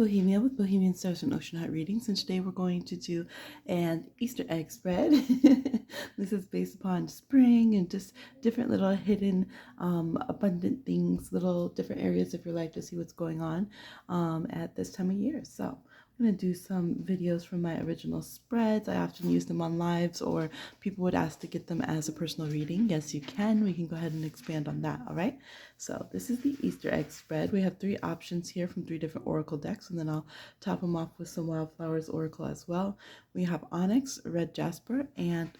Bohemia with Bohemian Stars and Ocean Heart Readings, and today we're going to do an Easter egg spread. This is based upon spring and just different little hidden abundant things, little different areas of your life to see what's going on at this time of year. So I'm going to do some videos from my original spreads. I often use them on lives, or people would ask to get them as a personal reading. Yes, you can. We can go ahead and expand on that, all right? So this is the Easter egg spread. We have 3 options here from 3 different oracle decks, and then I'll top them off with some Wildflowers oracle as well. We have Onyx, Red Jasper, and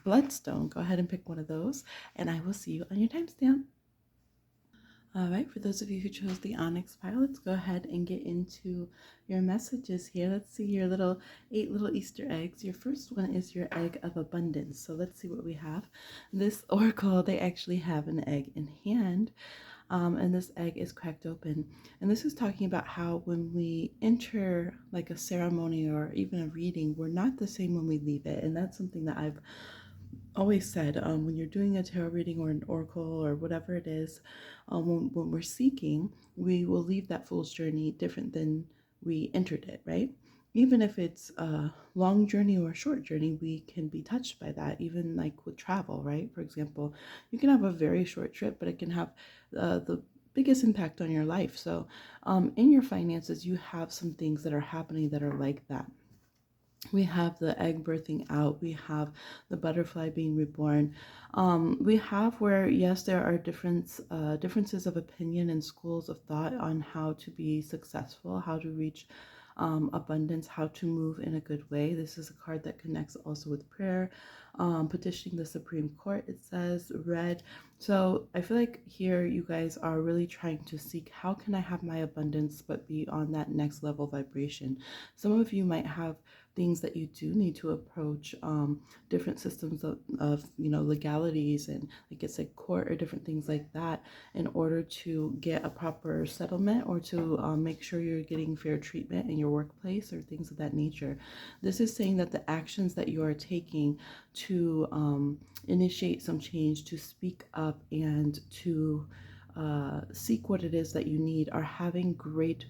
Bloodstone. Go ahead and pick one of those, and I will see you on your timestamp. All right, for those of you who chose the Onyx pile, let's go ahead and get into your messages here. Let's see your 8 little Easter eggs. Your first one is your egg of abundance. So let's see what we have. This oracle, they actually have an egg in hand. And this egg is cracked open. And this is talking about how when we enter like a ceremony or even a reading, we're not the same when we leave it. And that's something that I've always said, when you're doing a tarot reading or an oracle or whatever it is, when we're seeking, we will leave that fool's journey different than we entered it, right? Even if it's a long journey or a short journey, we can be touched by that, even like with travel, right? For example, you can have a very short trip, but it can have the biggest impact on your life. So in your finances, you have some things that are happening that are like that. We have the egg birthing out. We have the butterfly being reborn. We have where, yes, there are differences of opinion and schools of thought on how to be successful, how to reach abundance, how to move in a good way. This is a card that connects also with prayer, petitioning the Supreme Court, it says, red. So I feel like here you guys are really trying to seek, how can I have my abundance but be on that next level vibration? Some of you might have things that you do need to approach, different systems of legalities and like it's like court or different things like that in order to get a proper settlement or to make sure you're getting fair treatment in your workplace or things of that nature. This is saying that the actions that you are taking to initiate some change, to speak up and to seek what it is that you need are having great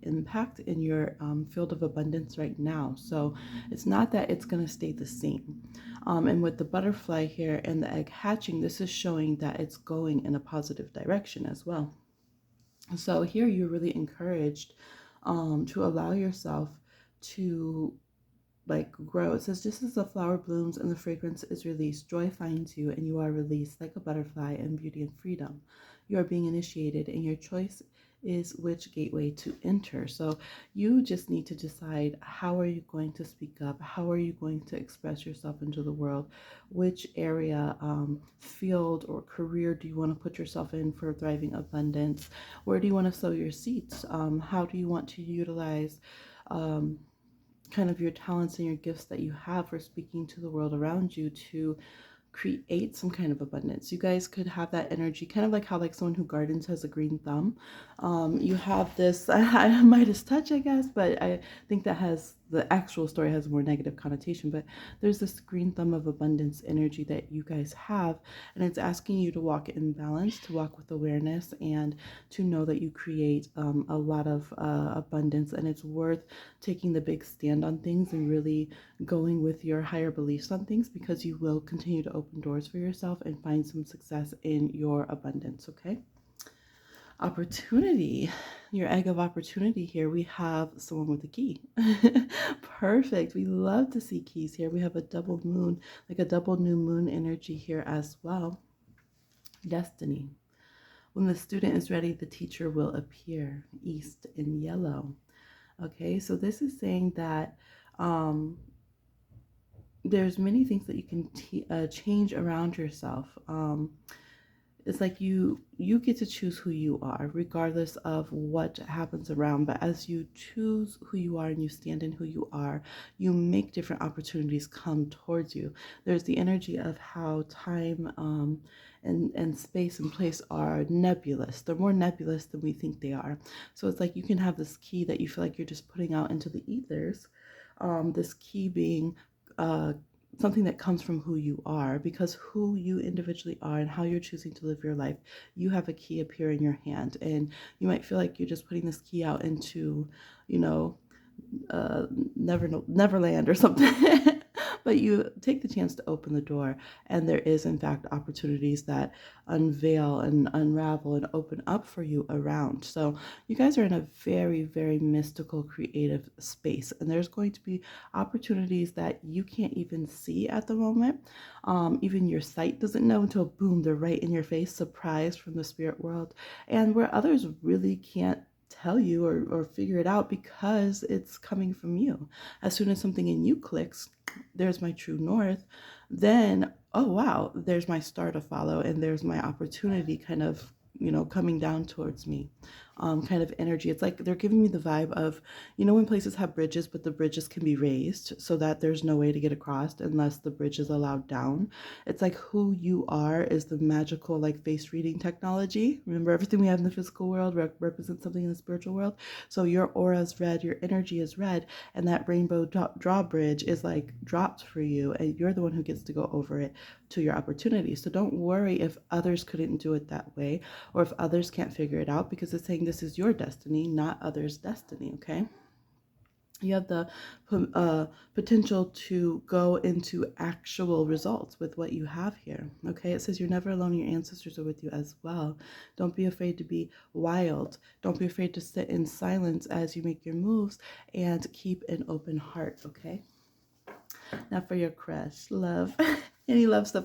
impact in your field of abundance right now. So it's not that it's going to stay the same. And with the butterfly here and the egg hatching, this is showing that it's going in a positive direction as well. So here you're really encouraged to allow yourself to like grow. It says, just as the flower blooms and the fragrance is released, joy finds you and you are released like a butterfly in beauty and freedom. You are being initiated and your choice is which gateway to enter. So you just need to decide, how are you going to speak up? How are you going to express yourself into the world? Which area, field or career do you want to put yourself in for thriving abundance? Where do you want to sow your seeds? How do you want to utilize kind of your talents and your gifts that you have for speaking to the world around you to create some kind of abundance? You guys could have that energy, kind of like how like someone who gardens has a green thumb. You have this, I Midas touch, I guess, but I think that has, the actual story has a more negative connotation, but there's this green thumb of abundance energy that you guys have, and it's asking you to walk in balance, to walk with awareness, and to know that you create a lot of abundance, and it's worth taking the big stand on things and really going with your higher beliefs on things, because you will continue to open doors for yourself and find some success in your abundance. Okay. Opportunity, your egg of opportunity here. We have someone with a key. Perfect. We love to see keys here. We have a double moon, like a double new moon energy here as well. Destiny. When the student is ready, the teacher will appear. East in yellow. Okay, so this is saying that there's many things that you can change around yourself. It's like you get to choose who you are regardless of what happens around, but as you choose who you are and you stand in who you are, you make different opportunities come towards you. There's the energy of how time and space and place are nebulous. They're more nebulous than we think they are. So it's like you can have this key that you feel like you're just putting out into the ethers, this key being something that comes from who you are, because who you individually are and how you're choosing to live your life, you have a key appear in your hand, and you might feel like you're just putting this key out into, you know, uh, Neverland or something. But you take the chance to open the door, and there is in fact opportunities that unveil and unravel and open up for you around. So you guys are in a very, very mystical, creative space, and there's going to be opportunities that you can't even see at the moment. Even your sight doesn't know until boom, they're right in your face, surprised from the spirit world, and where others really can't tell you or figure it out because it's coming from you. As soon as something in you clicks, there's my true north, then, oh wow, there's my star to follow, and there's my opportunity kind of, coming down towards me. Kind of energy. It's like they're giving me the vibe of, when places have bridges, but the bridges can be raised so that there's no way to get across unless the bridge is allowed down. It's like who you are is the magical, like, face reading technology. Remember, everything we have in the physical world represents something in the spiritual world. So your aura is red, your energy is red, and that rainbow drawbridge is like dropped for you, and you're the one who gets to go over it to your opportunity. So don't worry if others couldn't do it that way, or if others can't figure it out, because it's saying this is your destiny, not others' destiny, okay? You have the potential to go into actual results with what you have here, okay? It says you're never alone, your ancestors are with you as well. Don't be afraid to be wild. Don't be afraid to sit in silence as you make your moves, and keep an open heart, okay? Now for your crush, love. Any love stuff.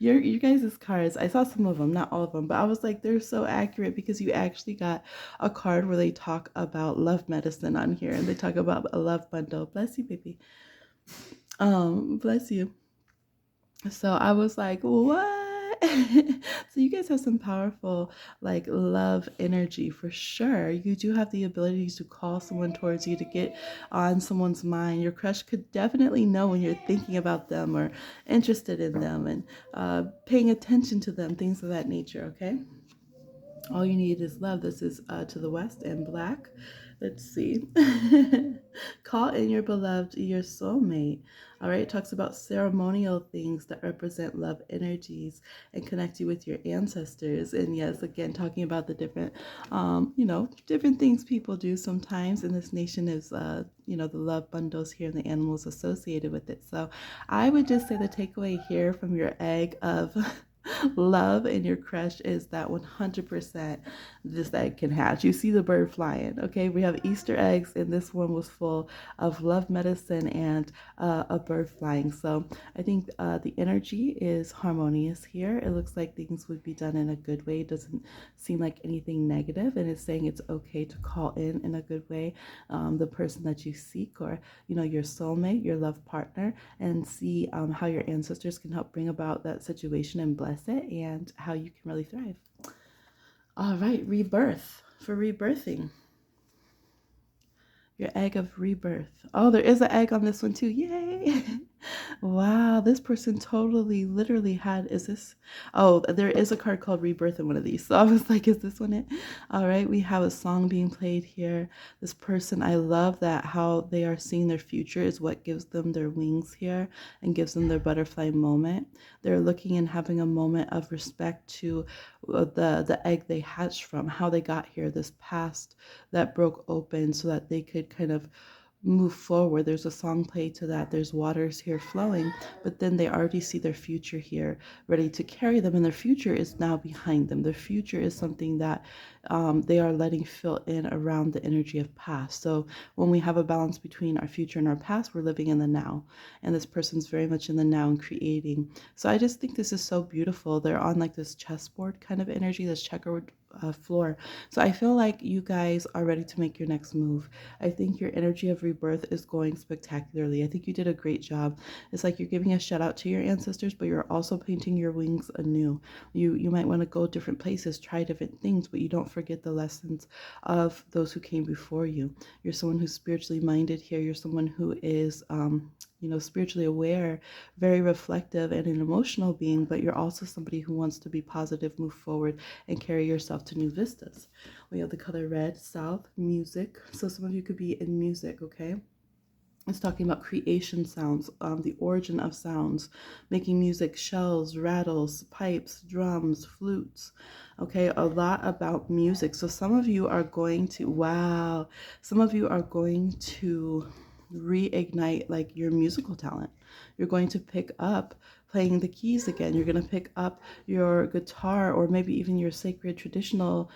Your guys' cards. I saw some of them, not all of them, but I was like, they're so accurate, because you actually got a card where they talk about love medicine on here, and they talk about a love bundle. Bless you, baby. Bless you. So I was like, what? So you guys have some powerful, like, love energy for sure. You do have the ability to call someone towards you, to get on someone's mind. Your crush could definitely know when you're thinking about them or interested in them, and paying attention to them, things of that nature, okay? All you need is love. This is to the west and black. Let's see. Call in your beloved, your soulmate. All right. It talks about ceremonial things that represent love energies and connect you with your ancestors. And yes, again, talking about the different, different things people do sometimes. And this nation is, the love bundles here and the animals associated with it. So I would just say the takeaway here from your egg of love and your crush is that 100% this egg can hatch. You see the bird flying, okay? We have Easter eggs, and this one was full of love medicine and a bird flying. So I think the energy is harmonious here. It looks like things would be done in a good way. It doesn't seem like anything negative, and it's saying it's okay to call in a good way, the person that you seek, or your soulmate, your love partner, and see how your ancestors can help bring about that situation and bless it, and how you can really thrive. All right, rebirth. For rebirthing, your egg of rebirth. Oh, there is an egg on this one too. Yay! Wow, this person totally, literally had, is this? Oh, there is a card called Rebirth in one of these. So I was like, is this one it? All right, we have a song being played here. This person, I love that how they are seeing their future is what gives them their wings here and gives them their butterfly moment. They're looking and having a moment of respect to the egg they hatched from, how they got here, this past that broke open so that they could kind of move forward. There's a song played to that. There's waters here flowing, but then they already see their future here ready to carry them, and their future is now behind them. Their future is something that they are letting fill in around the energy of past. So when we have a balance between our future and our past, we're living in the now, and this person's very much in the now and creating. So I just think this is so beautiful. They're on like this chessboard kind of energy, this checkerboard floor. So I feel like you guys are ready to make your next move. I think your energy of rebirth is going spectacularly. I think you did a great job. It's like you're giving a shout out to your ancestors, but you're also painting your wings anew. You might want to go different places, try different things, but you don't forget the lessons of those who came before you. You're someone who's spiritually minded here. You're someone who is spiritually aware, very reflective, and an emotional being, but you're also somebody who wants to be positive, move forward, and carry yourself to new vistas. We have the color red, south, music. So some of you could be in music, okay? It's talking about creation sounds, the origin of sounds, making music, shells, rattles, pipes, drums, flutes. Okay, a lot about music. So some of you are going to, wow, some of you are going to reignite like your musical talent. You're going to pick up playing the keys again. You're going to pick up your guitar or maybe even your sacred traditional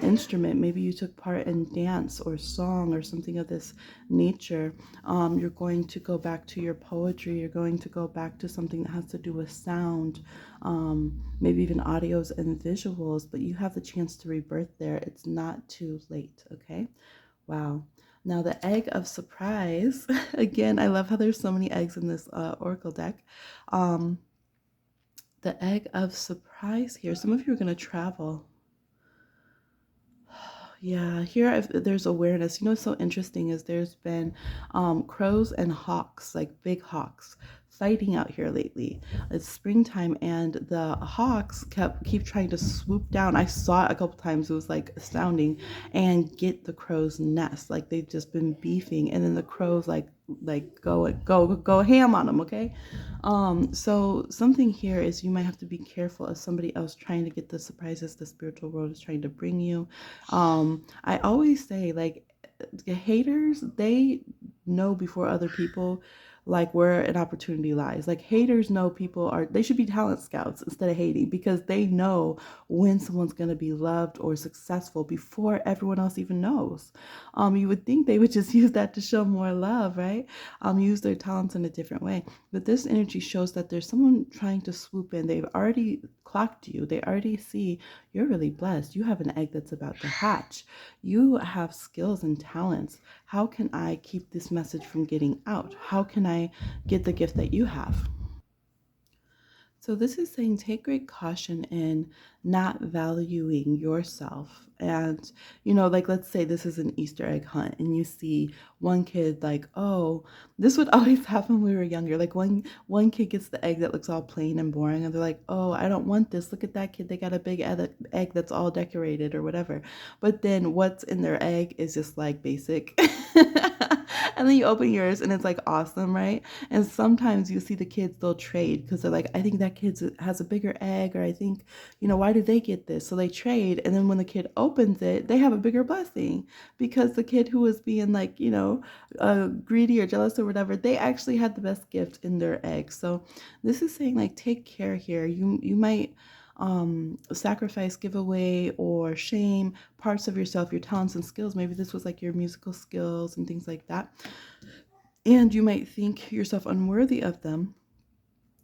instrument. Maybe you took part in dance or song or something of this nature. You're going to go back to your poetry. You're going to go back to something that has to do with sound, maybe even audios and visuals, but you have the chance to rebirth there. It's not too late, okay? Wow. Now the egg of surprise, again, I love how there's so many eggs in this oracle deck. Um, the egg of surprise here, some of you are going to travel. Yeah, here there's awareness. You know what's so interesting is there's been crows and hawks, like big hawks, fighting out here lately. It's springtime, and the hawks keep trying to swoop down. I saw it a couple times. It was like astounding, and get the crow's nest. Like they've just been beefing, and then the crows like go ham on them. Okay, so something here is you might have to be careful of somebody else trying to get the surprises the spiritual world is trying to bring you. I always say like haters, they know before other people like where an opportunity lies. Like haters know people are, they should be talent scouts instead of hating, because they know when someone's going to be loved or successful before everyone else even knows. You would think they would just use that to show more love, right? Use their talents in a different way. But this energy shows that there's someone trying to swoop in. They've already clocked you. They already see you're really blessed. You have an egg that's about to hatch. You have skills and talents. How can I keep this message from getting out? How can I get the gift that you have? So this is saying take great caution in not valuing yourself. And, like let's say this is an Easter egg hunt and you see one kid like, oh, this would always happen when we were younger. Like one kid gets the egg that looks all plain and boring and they're like, oh, I don't want this. Look at that kid. They got a big egg that's all decorated or whatever. But then what's in their egg is just like basic. And then you open yours and it's like awesome, right? And sometimes you see the kids, they'll trade because they're like, I think that kid has a bigger egg, or I think, why do they get this? So they trade. And then when the kid opens it, they have a bigger blessing because the kid who was being like, greedy or jealous or whatever, they actually had the best gift in their egg. So this is saying like, take care here. You might sacrifice, give away, or shame parts of yourself, your talents and skills. Maybe this was like your musical skills and things like that. And you might think yourself unworthy of them.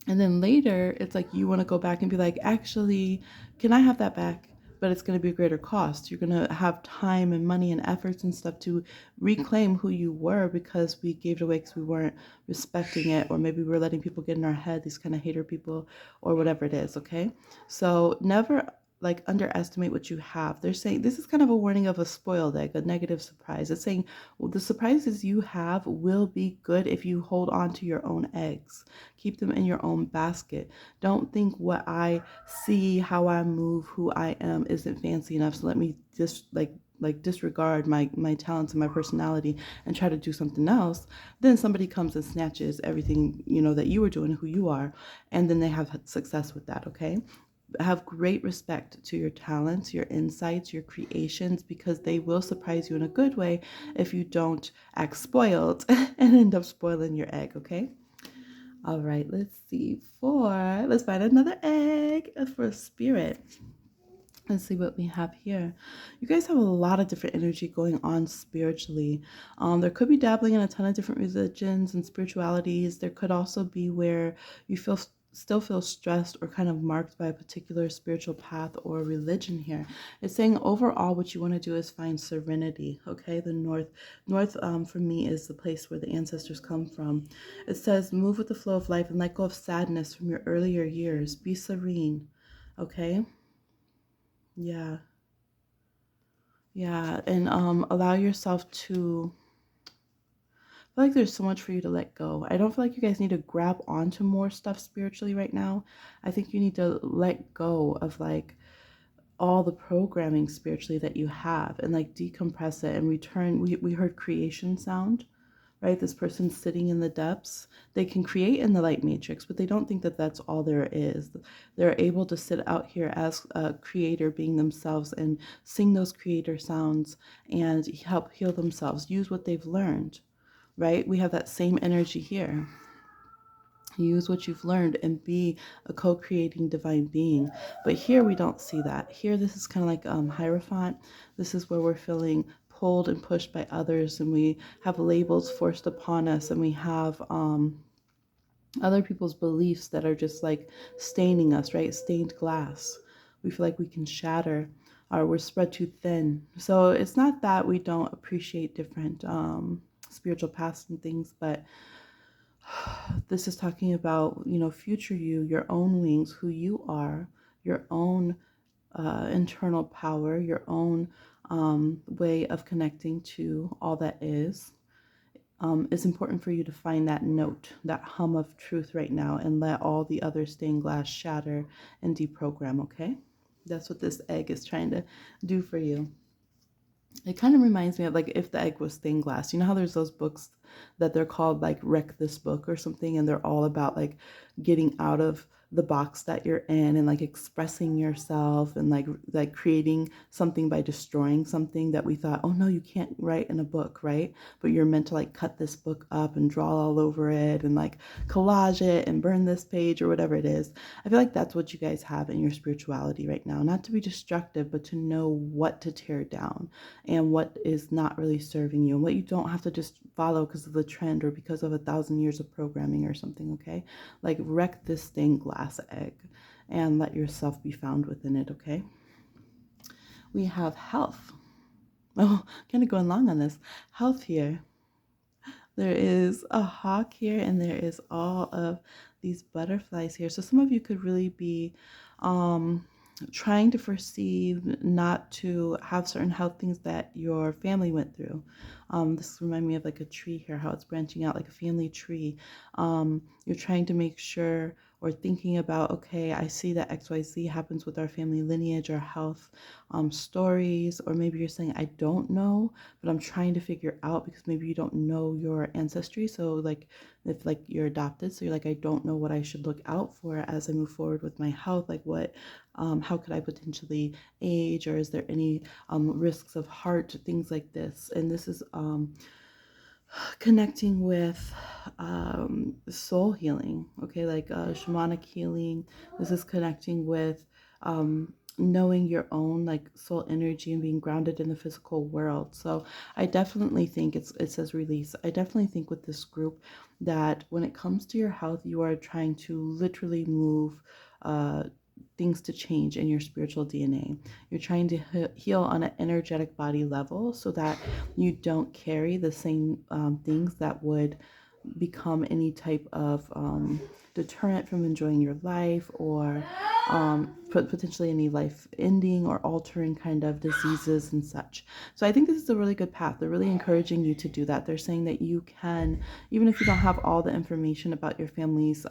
And then later, it's like you want to go back and be like, actually, can I have that back? But it's going to be a greater cost. You're going to have time and money and efforts and stuff to reclaim who you were because we gave it away because we weren't respecting it, or maybe we were letting people get in our head, these kind of hater people, or whatever it is. Okay. So never like underestimate what you have. They're saying this is kind of a warning of a spoiled egg, a negative surprise. It's saying, well, the surprises you have will be good if you hold on to your own eggs. Keep them in your own basket. Don't think what I see, how I move, who I am isn't fancy enough. So let me just like disregard my talents and my personality and try to do something else. Then somebody comes and snatches everything that you were doing, who you are, and then they have success with that. Okay, have great respect to your talents, your insights, your creations, because they will surprise you in a good way if you don't act spoiled and end up spoiling your egg. Okay. All right, let's see. Let's find another egg for spirit. Let's see what we have here. You guys have a lot of different energy going on spiritually. There could be dabbling in a ton of different religions and spiritualities. There could also be where you still feel stressed or kind of marked by a particular spiritual path or religion here. It's saying overall what you want to do is find serenity. Okay, the north for me is the place where the ancestors come from. It says move with the flow of life and let go of sadness from your earlier years. Be serene. Okay. Yeah. Yeah, and allow yourself to I feel like there's so much for you to let go. I don't feel like you guys need to grab onto more stuff spiritually right now. I think you need to let go of like all the programming spiritually that you have and like decompress it and return. We heard creation sound. right? This person's sitting in the depths. They can create in the light matrix, but they don't think that that's all there is. They're able to sit out here as a creator, being themselves, and sing those creator sounds and help heal themselves, use what they've learned, right? We have that same energy here. Use what you've learned and be a co-creating divine being. But here we don't see that. Here, this is kind of like Hierophant. This is where we're feeling pulled and pushed by others, and we have labels forced upon us, and we have other people's beliefs that are just like staining us, right? Stained glass. We feel like we can shatter, or we're spread too thin. So it's not that we don't appreciate different spiritual paths and things, but this is talking about, future you, your own wings, who you are, your own internal power, your own way of connecting to all that is. It's important for you to find that note, that hum of truth right now, and let all the other stained glass shatter and deprogram, okay? That's what this egg is trying to do for you. It kind of reminds me of like if the egg was stained glass. You know how there's those books that they're called like Wreck This Book or something, and they're all about like getting out of the box that you're in and like expressing yourself and like creating something by destroying something that we thought, oh no, you can't write in a book, right? But you're meant to like cut this book up and draw all over it and like collage it and burn this page or whatever it is. I feel like that's what you guys have in your spirituality right now. Not to be destructive, but to know what to tear down and what is not really serving you and what you don't have to just follow because of the trend or because of 1,000 years of programming or something, okay? Like wreck this stained glass egg and let yourself be found within it, okay? We have health. Oh, kind of going long on this. Health here. There is a hawk here and there is all of these butterflies here. So some of you could really be trying to foresee not to have certain health things that your family went through. This reminds me of like a tree here, how it's branching out like a family tree. You're trying to make sure or thinking about, okay, I see that XYZ happens with our family lineage or health stories, or maybe you're saying, I don't know, but I'm trying to figure out because maybe you don't know your ancestry. So like if like you're adopted, so you're like, I don't know what I should look out for as I move forward with my health, like what how could I potentially age, or is there any risks of heart, things like this. And this is connecting with soul healing, okay, like shamanic healing. This is connecting with knowing your own like soul energy and being grounded in the physical world. So I definitely think it says release. I definitely think with this group that when it comes to your health, you are trying to literally move things to change in your spiritual DNA. You're trying to heal on an energetic body level so that you don't carry the same things that would become any type of deterrent from enjoying your life, or potentially any life ending or altering kind of diseases and such. So I think this is a really good path. They're really encouraging you to do that. They're saying that you can, even if you don't have all the information about your family's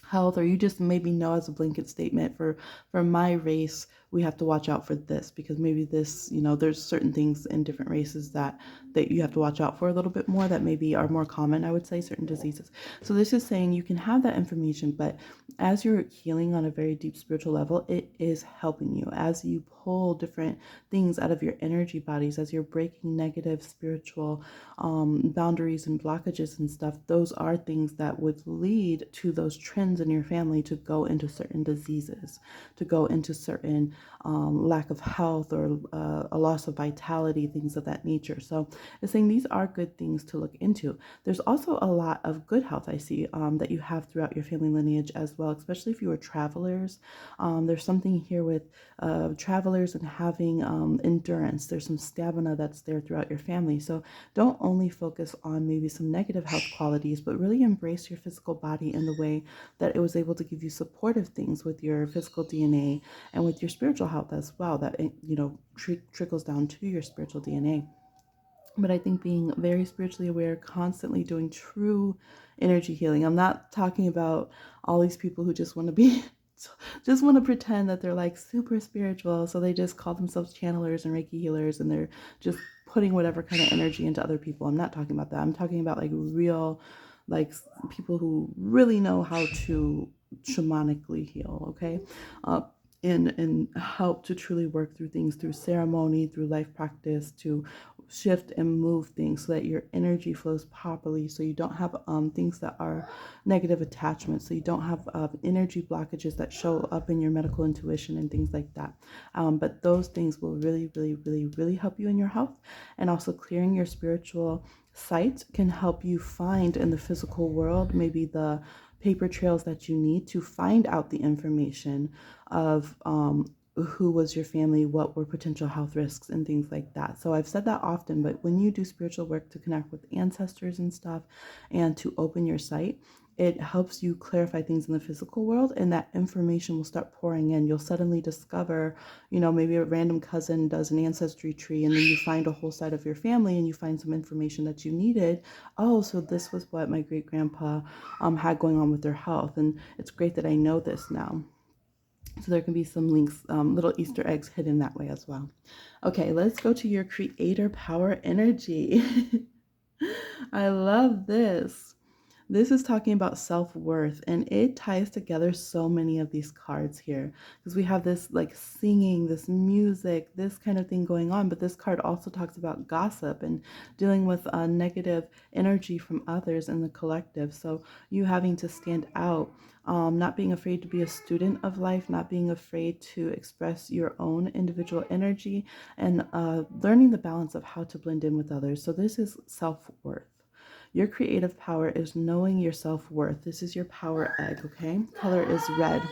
health, or you just maybe know as a blanket statement, for my race we have to watch out for this because maybe this, there's certain things in different races that you have to watch out for a little bit more, that maybe are more common, I would say, certain diseases. So this is saying you can have that information, but as you're healing on a very deep spiritual level, it is helping you as you pull different things out of your energy bodies, as you're breaking negative spiritual boundaries and blockages and stuff. Those are things that would lead to those trends in your family to go into certain diseases, to go into certain lack of health, or a loss of vitality, things of that nature. So it's saying these are good things to look into. There's also a lot of good health I see that you have throughout your family lineage as well, especially if you are travelers. There's something here with travelers and having endurance. There's some stamina that's there throughout your family. So don't only focus on maybe some negative health qualities, but really embrace your physical body in the way that it was able to give you supportive things with your physical DNA and with your spiritual health as well, that it, trickles down to your spiritual DNA. But I think being very spiritually aware, constantly doing true energy healing. I'm not talking about all these people who just want to be just want to pretend that they're like super spiritual, so they just call themselves channelers and Reiki healers, and they're just putting whatever kind of energy into other people. I'm not talking about that. I'm talking about like real, like people who really know how to shamanically heal, okay? And help to truly work through things through ceremony, through life practice, to shift and move things so that your energy flows properly, so you don't have things that are negative attachments, so you don't have energy blockages that show up in your medical intuition and things like that. But those things will really, really, really, really help you in your health. And also clearing your spiritual sight can help you find in the physical world maybe the paper trails that you need to find out the information of who was your family, what were potential health risks, and things like that. So I've said that often, but when you do spiritual work to connect with ancestors and stuff and to open your sight, it helps you clarify things in the physical world, and that information will start pouring in. You'll suddenly discover, maybe a random cousin does an ancestry tree, and then you find a whole side of your family and you find some information that you needed. Oh, so this was what my great grandpa had going on with their health. And it's great that I know this now. So there can be some links, little Easter eggs hidden that way as well. Okay, let's go to your creator power energy. I love this. This is talking about self-worth, and it ties together so many of these cards here because we have this like singing, this music, this kind of thing going on. But this card also talks about gossip and dealing with negative energy from others in the collective. So you having to stand out, not being afraid to be a student of life, not being afraid to express your own individual energy, and learning the balance of how to blend in with others. So this is self-worth. Your creative power is knowing your self-worth. This is your power egg, okay? Color is red.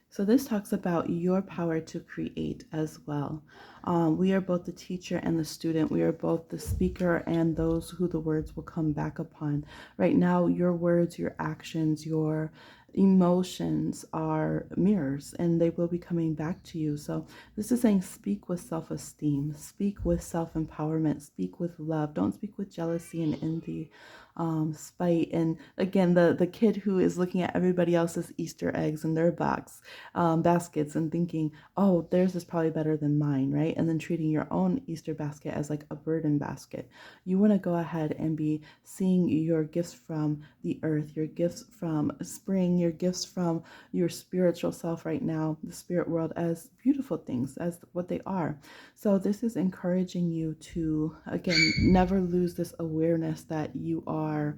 So this talks about your power to create as well. We are both the teacher and the student. We are both the speaker and those who the words will come back upon. Right now, your words, your actions, your emotions are mirrors, and they will be coming back to you. So this is saying speak with self-esteem, speak with self-empowerment, speak with love. Don't speak with jealousy and envy, spite. And again, the kid who is looking at everybody else's Easter eggs in their baskets and thinking, oh, theirs is probably better than mine, right? And then treating your own Easter basket as like a burden basket. You want to go ahead and be seeing your gifts from the earth, your gifts from spring, your gifts from your spiritual self right now, the spirit world, as beautiful things, as what they are. So this is encouraging you to, again, never lose this awareness that you are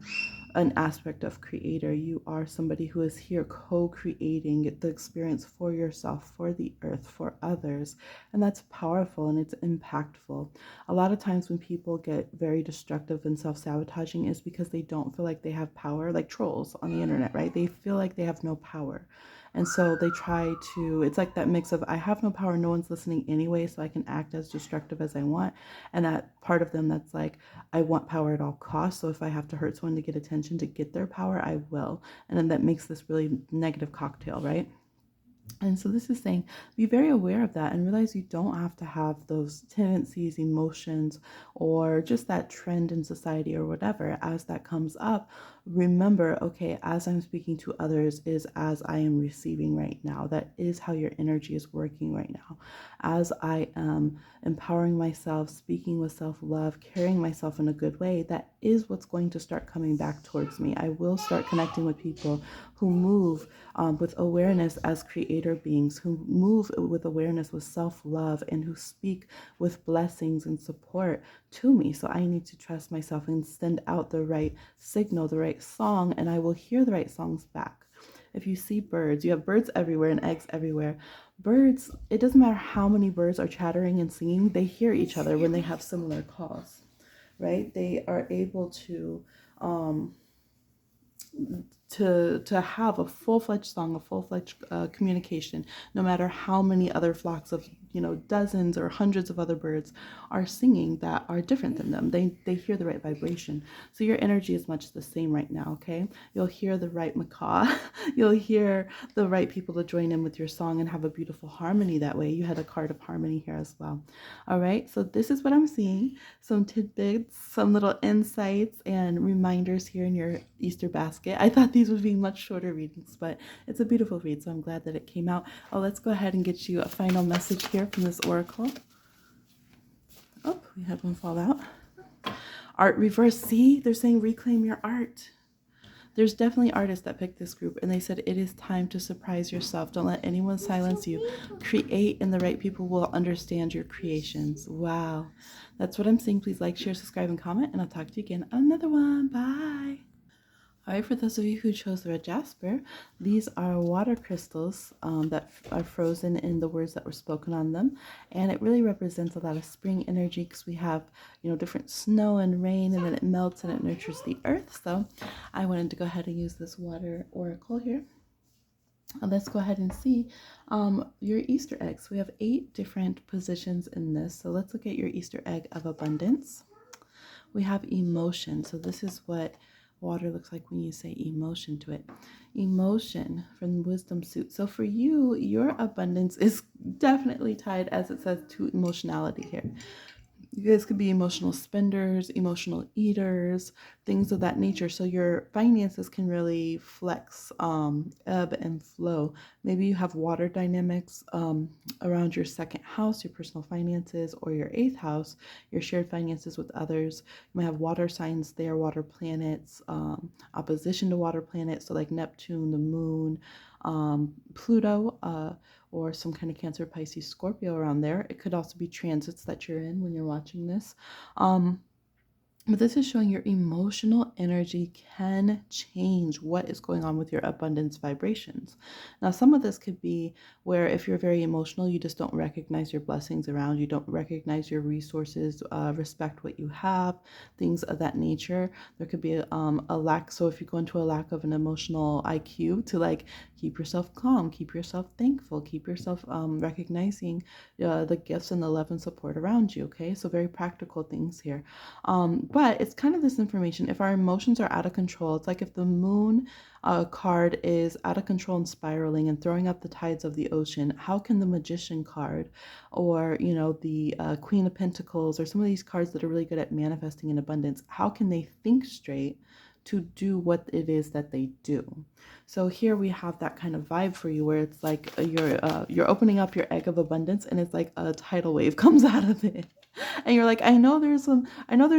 an aspect of creator. You are somebody who is here co-creating the experience for yourself, for the earth, for others. And that's powerful and it's impactful. A lot of times when people get very destructive and self-sabotaging is because they don't feel like they have power, like trolls on the internet, right? They feel like they have no power. And so they try to, it's like that mix of, I have no power, no one's listening anyway, so I can act as destructive as I want. And that part of them that's like, I want power at all costs. So if I have to hurt someone to get attention to get their power, I will. And then that makes this really negative cocktail, right? And so this is saying, be very aware of that and realize you don't have to have those tendencies, emotions, or just that trend in society or whatever. As that comes up, remember, okay, as I'm speaking to others is as I am receiving right now. That is how your energy is working right now. As I am empowering myself, speaking with self-love, carrying myself in a good way, that is what's going to start coming back towards me. I will start connecting with people who move with awareness as creator beings, who move with awareness with self-love, and who speak with blessings and support to me. So I need to trust myself and send out the right signal, the right song, and I will hear the right songs back. If you see birds, you have birds everywhere and eggs everywhere. Birds, it doesn't matter how many birds are chattering and singing, they hear each other when they have similar calls, right? They are able to have a full-fledged song, a full-fledged communication, no matter how many other flocks of, dozens or hundreds of other birds are singing that are different than them. They hear the right vibration. So your energy is much the same right now, okay? You'll hear the right macaw. You'll hear the right people to join in with your song and have a beautiful harmony that way. You had a card of harmony here as well. All right, so this is what I'm seeing. Some tidbits, some little insights and reminders here in your Easter basket. I thought these would be much shorter readings, but it's a beautiful read, so I'm glad that it came out. Oh, let's go ahead and get you a final message here from this oracle. Oh, we had one fall out. Art reverse. See, they're saying reclaim your art. There's definitely artists that picked this group, and they said it is time to surprise yourself. Don't let anyone silence you. Create, and the right people will understand your creations. Wow. That's what I'm saying. Please like, share, subscribe, and comment, and I'll talk to you again on another one. Bye. All right, for those of you who chose the red Jasper, these are water crystals that are frozen in the words that were spoken on them. And it really represents a lot of spring energy because we have, different snow and rain, and then it melts and it nurtures the earth. So I wanted to go ahead and use this water oracle here. Let's go ahead and see your Easter eggs. We have 8 different positions in this. So let's look at your Easter egg of abundance. We have emotion. So this is what water looks like when you say emotion to it. Emotion from wisdom suit. So for you, your abundance is definitely tied, as it says, to emotionality here. You guys could be emotional spenders, emotional eaters, things of that nature. So your finances can really flex, ebb and flow. Maybe you have water dynamics around your second house, your personal finances, or your 8th house, your shared finances with others. You might have water signs there, water planets, opposition to water planets, so like Neptune, the moon, Pluto, or some kind of Cancer, Pisces, Scorpio around there. It could also be transits that you're in when you're watching this. But this is showing your emotional energy can change what is going on with your abundance vibrations. Now, some of this could be where if you're very emotional, you just don't recognize your blessings around you, don't recognize your resources, respect what you have, things of that nature. There could be a lack. So if you go into a lack of an emotional IQ, to like keep yourself calm, keep yourself thankful, keep yourself recognizing the gifts and the love and support around you. Okay, so very practical things here. But it's kind of this information. If our emotions are out of control, it's like if the moon card is out of control and spiraling and throwing up the tides of the ocean, how can the magician card or, the Queen of Pentacles or some of these cards that are really good at manifesting in abundance, how can they think straight to do what it is that they do? So here we have that kind of vibe for you where it's like you're opening up your egg of abundance and it's like a tidal wave comes out of it. And you're like, I know there's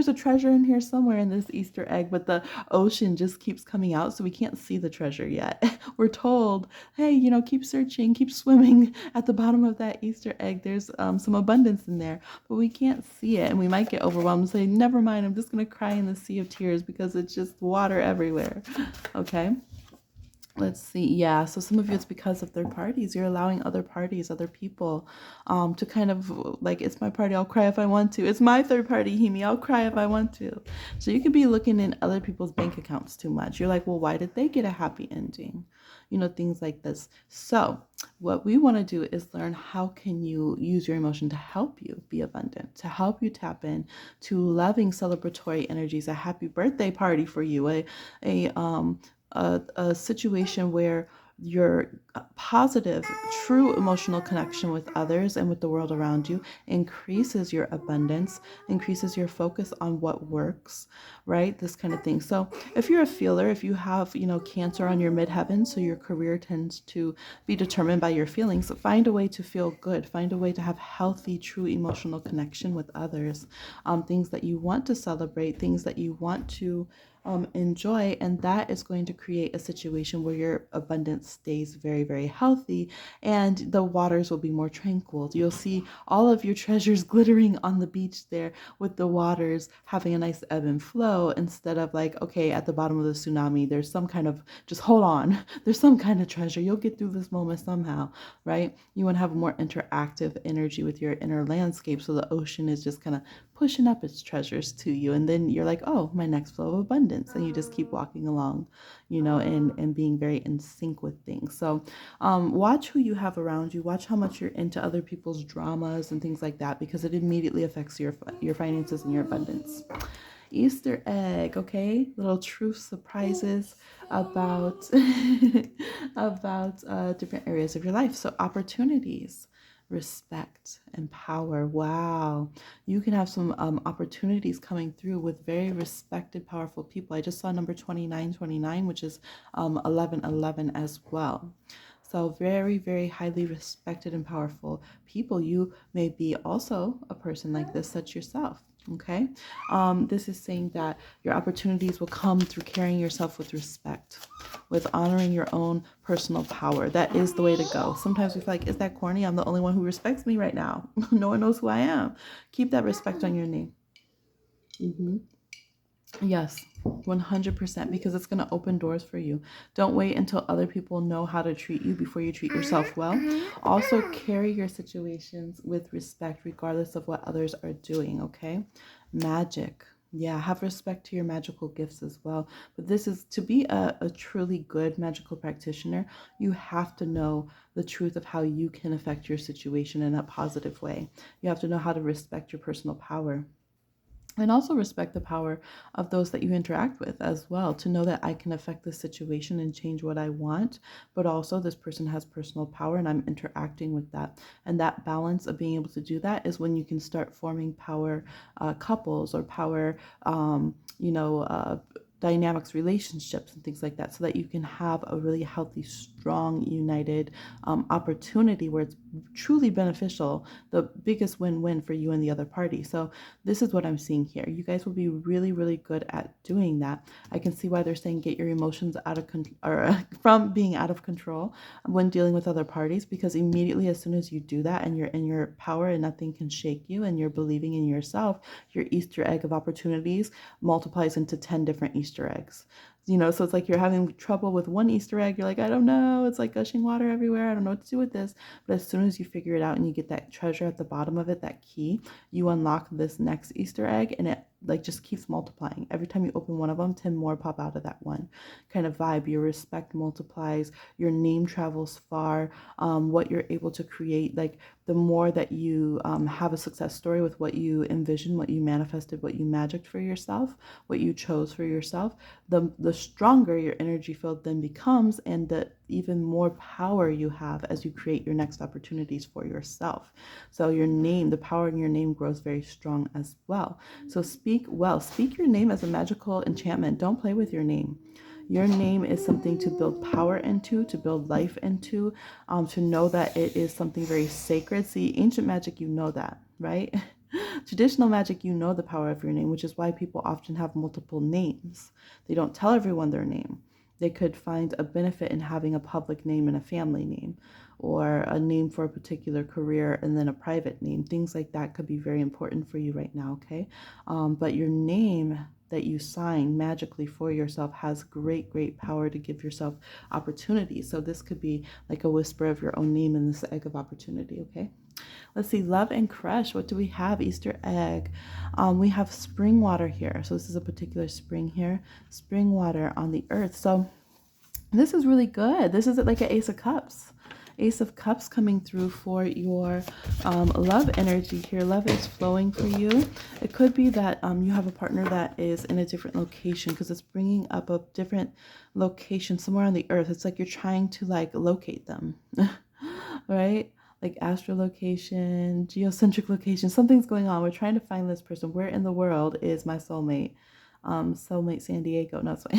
a treasure in here somewhere in this Easter egg, but the ocean just keeps coming out, so we can't see the treasure yet. We're told, hey, keep searching, keep swimming at the bottom of that Easter egg. There's some abundance in there, but we can't see it, and we might get overwhelmed and say, never mind, I'm just gonna cry in the sea of tears because it's just water everywhere. Okay. Let's see. Yeah. So some of you, it's because of third parties. You're allowing other parties, other people, to kind of like, it's my party. I'll cry if I want to. It's my third party, Hemi. I'll cry if I want to. So you could be looking in other people's bank accounts too much. You're like, well, why did they get a happy ending? Things like this. So what we want to do is learn how can you use your emotion to help you be abundant, to help you tap in to loving celebratory energies, a happy birthday party for you, a situation where your positive, true emotional connection with others and with the world around you increases your abundance, increases your focus on what works, right? This kind of thing. So if you're a feeler, if you have, Cancer on your midheaven, so your career tends to be determined by your feelings, find a way to feel good, find a way to have healthy, true emotional connection with others, things that you want to celebrate, things that you want to enjoy, and that is going to create a situation where your abundance stays very, very healthy and the waters will be more tranquil. You'll see all of your treasures glittering on the beach there with the waters having a nice ebb and flow, instead of like, okay, at the bottom of the tsunami there's some kind of, just hold on, there's some kind of treasure, you'll get through this moment somehow, right? You want to have a more interactive energy with your inner landscape, so the ocean is just kind of pushing up its treasures to you, and then you're like, oh, my next flow of abundance, and you just keep walking along, and being very in sync with things. So watch who you have around you, watch how much you're into other people's dramas and things like that, because it immediately affects your finances and your abundance. Easter egg, okay, little truth surprises about about different areas of your life. So opportunities, respect, and power. Wow, you can have some opportunities coming through with very respected, powerful people. I just saw number 2929, which is 1111 as well. So very, very highly respected and powerful people. You may be also a person like this, such yourself. Okay. This is saying that your opportunities will come through carrying yourself with respect, with honoring your own personal power. That is the way to go. Sometimes we feel like, is that corny? I'm the only one who respects me right now. No one knows who I am. Keep that respect on your name. Yes, 100%, because it's going to open doors for you. Don't wait until other people know how to treat you before you treat yourself well. Also, carry your situations with respect, regardless of what others are doing, okay? Magic. Yeah, have respect to your magical gifts as well. But this is to be a truly good magical practitioner, you have to know the truth of how you can affect your situation in a positive way. You have to know how to respect your personal power. And also respect the power of those that you interact with as well, to know that I can affect the situation and change what I want, but also this person has personal power and I'm interacting with that. And that balance of being able to do that is when you can start forming power couples or power, dynamics, relationships, and things like that, so that you can have a really healthy, strong, united opportunity where it's truly beneficial, the biggest win-win for you and the other party. So this is what I'm seeing here. You guys will be really, really good at doing that. I can see why they're saying get your emotions out of control, or from being out of control when dealing with other parties, because immediately as soon as you do that and you're in your power and nothing can shake you and you're believing in yourself, your Easter egg of opportunities multiplies into 10 different Easter eggs. So it's like you're having trouble with one Easter egg. You're like, I don't know. It's like gushing water everywhere. I don't know what to do with this. But as soon as you figure it out and you get that treasure at the bottom of it, that key, you unlock this next Easter egg, and it like just keeps multiplying. Every time you open one of them, 10 more pop out of that one kind of vibe. Your respect multiplies, your name travels far. What you're able to create, like the more that you have a success story with what you envisioned, what you manifested, what you magicked for yourself, what you chose for yourself, the stronger your energy field then becomes, and the even more power you have as you create your next opportunities for yourself. So your name, the power in your name grows very strong as well. So speak well, speak your name as a magical enchantment. Don't play with your name. Your name is something to build power into, to build life into, to know that it is something very sacred. See, ancient magic, you know that, right? Traditional magic, you know the power of your name, which is why people often have multiple names. They don't tell everyone their name. They could find a benefit in having a public name and a family name, or a name for a particular career and then a private name. Things like that could be very important for you right now, okay? But your name that you sign magically for yourself has great, great power to give yourself opportunity. So this could be like a whisper of your own name in this egg of opportunity, okay? Let's see, love and crush. What do we have? Easter egg. We have spring water here. So this is a particular spring here. Spring water on the earth. So this is really good. This is like an Ace of Cups. Ace of Cups coming through for your love energy here. Love is flowing for you. It could be that you have a partner that is in a different location, because it's bringing up a different location somewhere on the earth. It's like you're trying to like locate them, right? Like astrolocation, geocentric location, something's going on. We're trying to find this person. Where in the world is my soulmate? Soulmate San Diego, not so.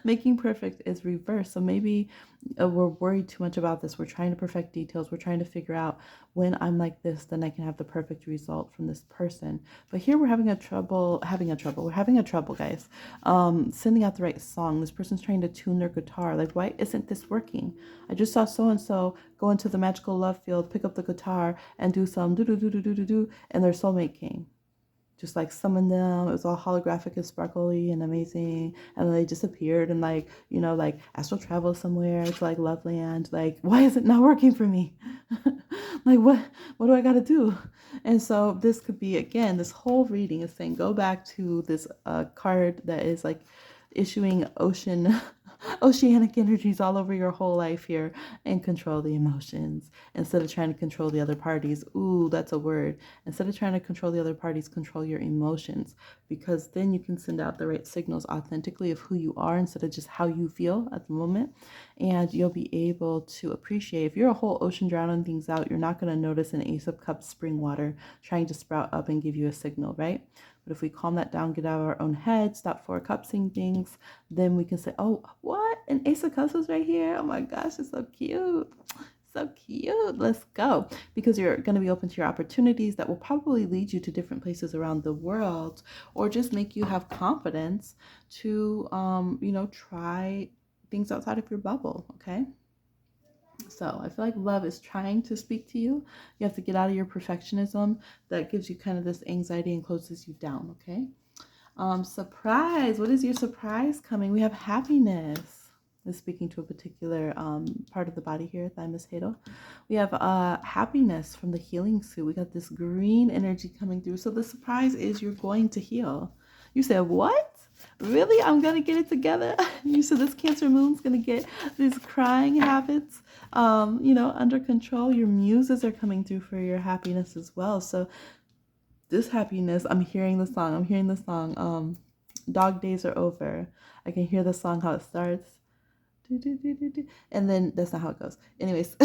Making perfect is reversed. So maybe we're worried too much about this. We're trying to perfect details. We're trying to figure out when I'm like this, then I can have the perfect result from this person. But here we're having a trouble, guys. Sending out the right song. This person's trying to tune their guitar. Like, why isn't this working? I just saw so-and-so go into the magical love field, pick up the guitar and do some do, and their soulmate came. Just like summon them. It was all holographic and sparkly and amazing. And then they disappeared and like astral travel somewhere to like Loveland. Like, why is it not working for me? Like, what do I got to do? And so this could be, again, this whole reading is saying, go back to this card that is like issuing oceanic energies all over your whole life here, and control the emotions instead of trying to control the other parties. Ooh, that's a word. Instead of trying to control the other parties, control your emotions, because then you can send out the right signals authentically of who you are instead of just how you feel at the moment. And you'll be able to appreciate, if you're a whole ocean drowning things out, you're not going to notice an Ace of Cups spring water trying to sprout up and give you a signal, right? But if we calm that down, get out of our own head, stop forecupsing things, then we can say, oh, what? An Ace of Cups is right here. Oh my gosh, it's so cute. So cute. Let's go. Because you're going to be open to your opportunities that will probably lead you to different places around the world, or just make you have confidence to, try things outside of your bubble. Okay. So I feel like love is trying to speak to you. You have to get out of your perfectionism that gives you kind of this anxiety and closes you down. Okay. Surprise. What is your surprise coming? We have happiness. Is speaking to a particular part of the body here, thymus halo. We have happiness from the healing suit. We got this green energy coming through. So the surprise is you're going to heal. You said, what? Really? I'm going to get it together? You said this Cancer moon's going to get these crying habits, under control. Your muses are coming through for your happiness as well. So this happiness, I'm hearing the song. Dog days are over. I can hear the song, how it starts. And then that's not how it goes. Anyways,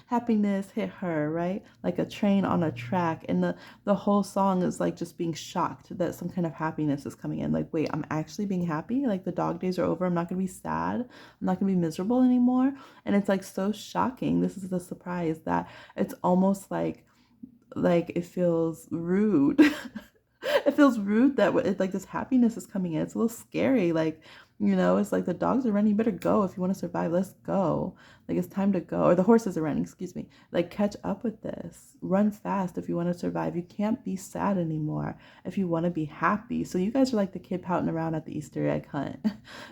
happiness hit her, right? Like a train on a track. And the whole song is like just being shocked that some kind of happiness is coming in. Like, wait, I'm actually being happy? Like the dog days are over. I'm not going to be sad. I'm not going to be miserable anymore. And it's like so shocking. This is the surprise that it's almost like it feels rude. It feels rude that it's like this happiness is coming in. It's a little scary. Like, it's like the dogs are running. You better go if you want to survive. Let's go. Like, it's time to go. Or the horses are running, excuse me. Like, catch up with this. Run fast if you want to survive. You can't be sad anymore if you want to be happy. So you guys are like the kid pouting around at the Easter egg hunt.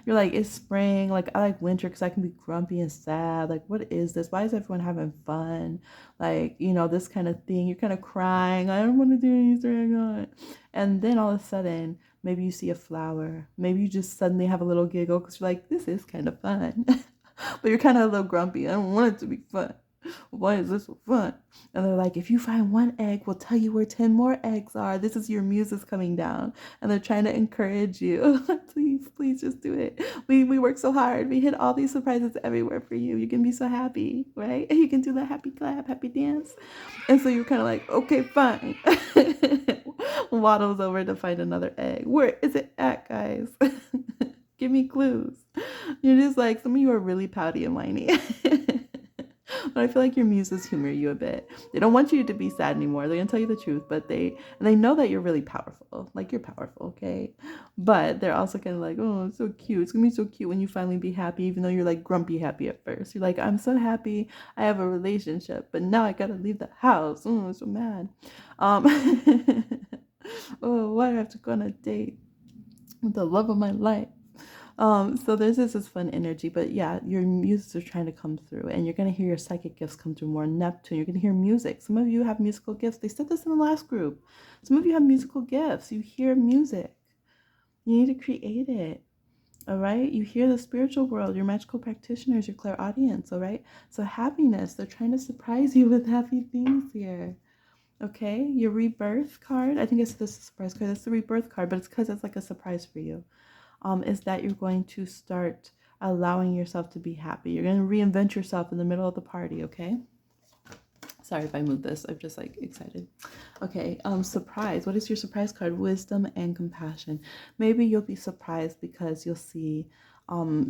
You're like, it's spring. Like, I like winter because I can be grumpy and sad. Like, what is this? Why is everyone having fun? Like, this kind of thing. You're kind of crying. I don't want to do an Easter egg hunt. And then all of a sudden, maybe you see a flower. Maybe you just suddenly have a little giggle because you're like, this is kind of fun. But you're kind of a little grumpy. I don't want it to be fun. Why is this so fun? And they're like, if you find one egg, we'll tell you where 10 more eggs are. This is your muses coming down. And they're trying to encourage you. Please just do it. We work so hard. We hit all these surprises everywhere for you. You can be so happy, right? You can do that happy clap, happy dance. And so you're kind of like, okay, fine. Waddles over to find another egg. Where is it at, guys? Give me clues. You're just like, some of you are really pouty and whiny. But I feel like your muses humor you a bit. They don't want you to be sad anymore. They're gonna tell you the truth, but they know that you're really powerful. Like, you're powerful, okay? But they're also kind of like, oh, it's so cute. It's gonna be so cute when you finally be happy, even though you're like grumpy happy at first. You're like, I'm so happy I have a relationship, but now I gotta leave the house. Oh, I'm so mad. Oh, why do I have to go on a date with the love of my life? So there's this fun energy, but yeah, your muses are trying to come through, and you're going to hear your psychic gifts come through more. Neptune, you're going to hear music. Some of you have musical gifts. They said this in the last group. Some of you have musical gifts. You hear music. You need to create it. All right. You hear the spiritual world, your magical practitioners, your clairaudience. All right. So happiness, they're trying to surprise you with happy things here. Okay. Your rebirth card. I think it's the surprise card. That's the rebirth card, but it's because it's like a surprise for you. Is that you're going to start allowing yourself to be happy. You're going to reinvent yourself in the middle of the party, okay? Sorry if I moved this. I'm just like excited. Okay, surprise. What is your surprise card? Wisdom and compassion. Maybe you'll be surprised because you'll see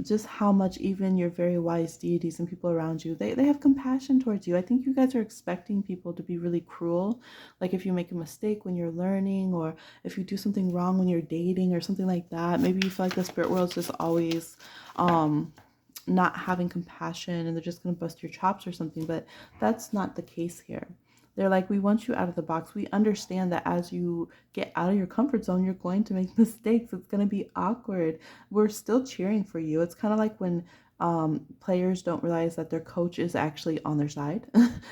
just how much even your very wise deities and people around you, they have compassion towards you. I think you guys are expecting people to be really cruel. Like if you make a mistake when you're learning, or if you do something wrong when you're dating or something like that, maybe you feel like the spirit world's just always not having compassion and they're just going to bust your chops or something. But that's not the case here. They're like, we want you out of the box. We understand that as you get out of your comfort zone, you're going to make mistakes. It's going to be awkward. We're still cheering for you. It's kind of like when players don't realize that their coach is actually on their side.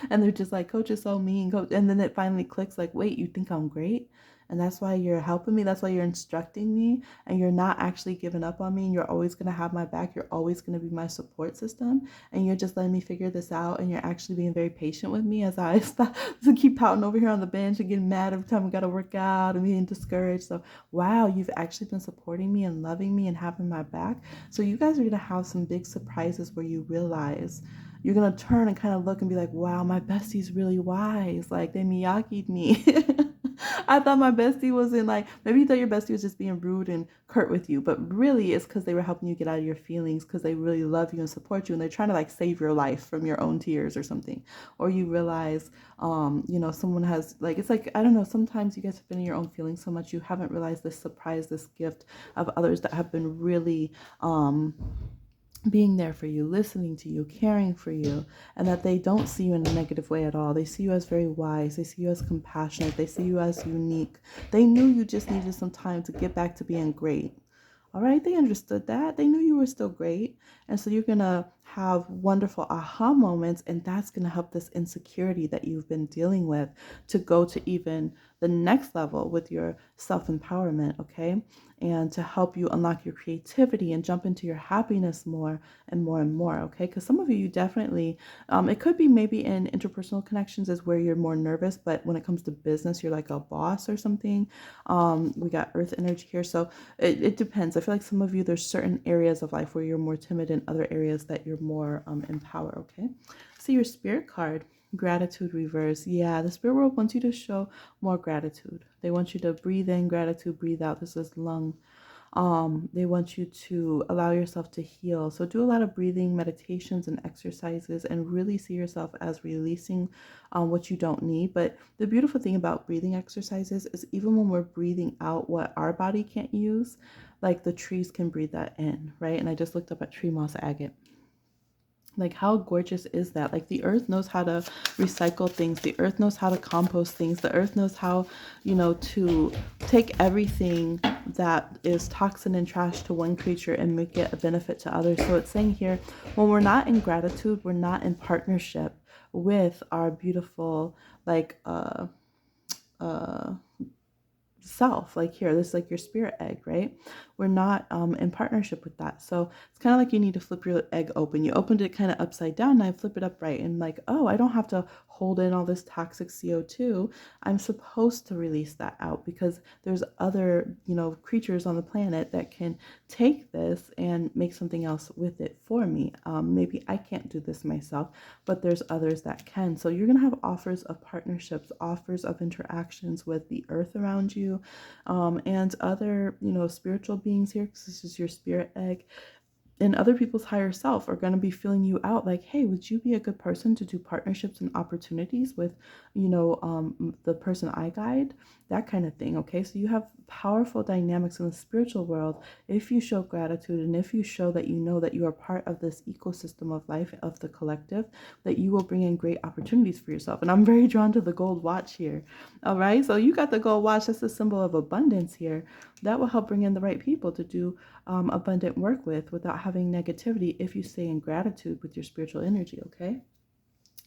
And they're just like, coach is so mean. Coach. And then it finally clicks like, wait, you think I'm great? And that's why you're helping me. That's why you're instructing me. And you're not actually giving up on me. And you're always going to have my back. You're always going to be my support system. And you're just letting me figure this out. And you're actually being very patient with me as I stop to keep pouting over here on the bench and getting mad every time we got to work out and being discouraged. So, wow, you've actually been supporting me and loving me and having my back. So you guys are going to have some big surprises where you realize you're going to turn and kind of look and be like, wow, my bestie's really wise. Like, they Miyagi'd me. I thought my bestie was in like, maybe you thought your bestie was just being rude and curt with you, but really it's because they were helping you get out of your feelings because they really love you and support you and they're trying to like save your life from your own tears or something. Or you realize, someone has like, it's like, I don't know, sometimes you get to spin in your own feelings so much you haven't realized this surprise, this gift of others that have been really, being there for you, listening to you, caring for you, and that they don't see you in a negative way at all. They see you as very wise. They see you as compassionate. They see you as unique. They knew you just needed some time to get back to being great. All right, they understood that. They knew you were still great. And so you're going to have wonderful aha moments, and that's going to help this insecurity that you've been dealing with to go to even the next level with your self empowerment, okay? And to help you unlock your creativity and jump into your happiness more and more and more, okay? Because some of you definitely, it could be maybe in interpersonal connections is where you're more nervous, but when it comes to business, you're like a boss or something. We got earth energy here. So it depends. I feel like some of you, there's certain areas of life where you're more timid and other areas that you're more in power, okay? See your spirit card. Gratitude reverse. Yeah, the spirit world wants you to show more gratitude. They want you to breathe in gratitude, breathe out. This is lung. They want you to allow yourself to heal. So do a lot of breathing meditations and exercises and really see yourself as releasing what you don't need. But the beautiful thing about breathing exercises is even when we're breathing out what our body can't use, like the trees can breathe that in, right? And I just looked up at tree moss agate. Like, how gorgeous is that? Like, the earth knows how to recycle things. The earth knows how to compost things. The earth knows how, to take everything that is toxin and trash to one creature and make it a benefit to others. So it's saying here, when we're not in gratitude, we're not in partnership with our beautiful, like, self. Like here, this is like your spirit egg, right? We're not in partnership with that. So it's kind of like you need to flip your egg open. You opened it kind of upside down, and I flip it upright, and like, oh, I don't have to hold in all this toxic CO2. I'm supposed to release that out because there's other, creatures on the planet that can take this and make something else with it for me. Maybe I can't do this myself, but there's others that can. So you're going to have offers of partnerships, offers of interactions with the earth around you, and other, spiritual beings here, because this is your spirit egg. And other people's higher self are going to be filling you out like, hey, would you be a good person to do partnerships and opportunities with, the person I guide, that kind of thing. Okay. So you have powerful dynamics in the spiritual world if you show gratitude and if you show that you know that you are part of this ecosystem of life, of the collective, that you will bring in great opportunities for yourself. And I'm very drawn to the gold watch here. All right. So you got the gold watch. That's a symbol of abundance here. That will help bring in the right people to do abundant work with without having negativity if you stay in gratitude with your spiritual energy, okay?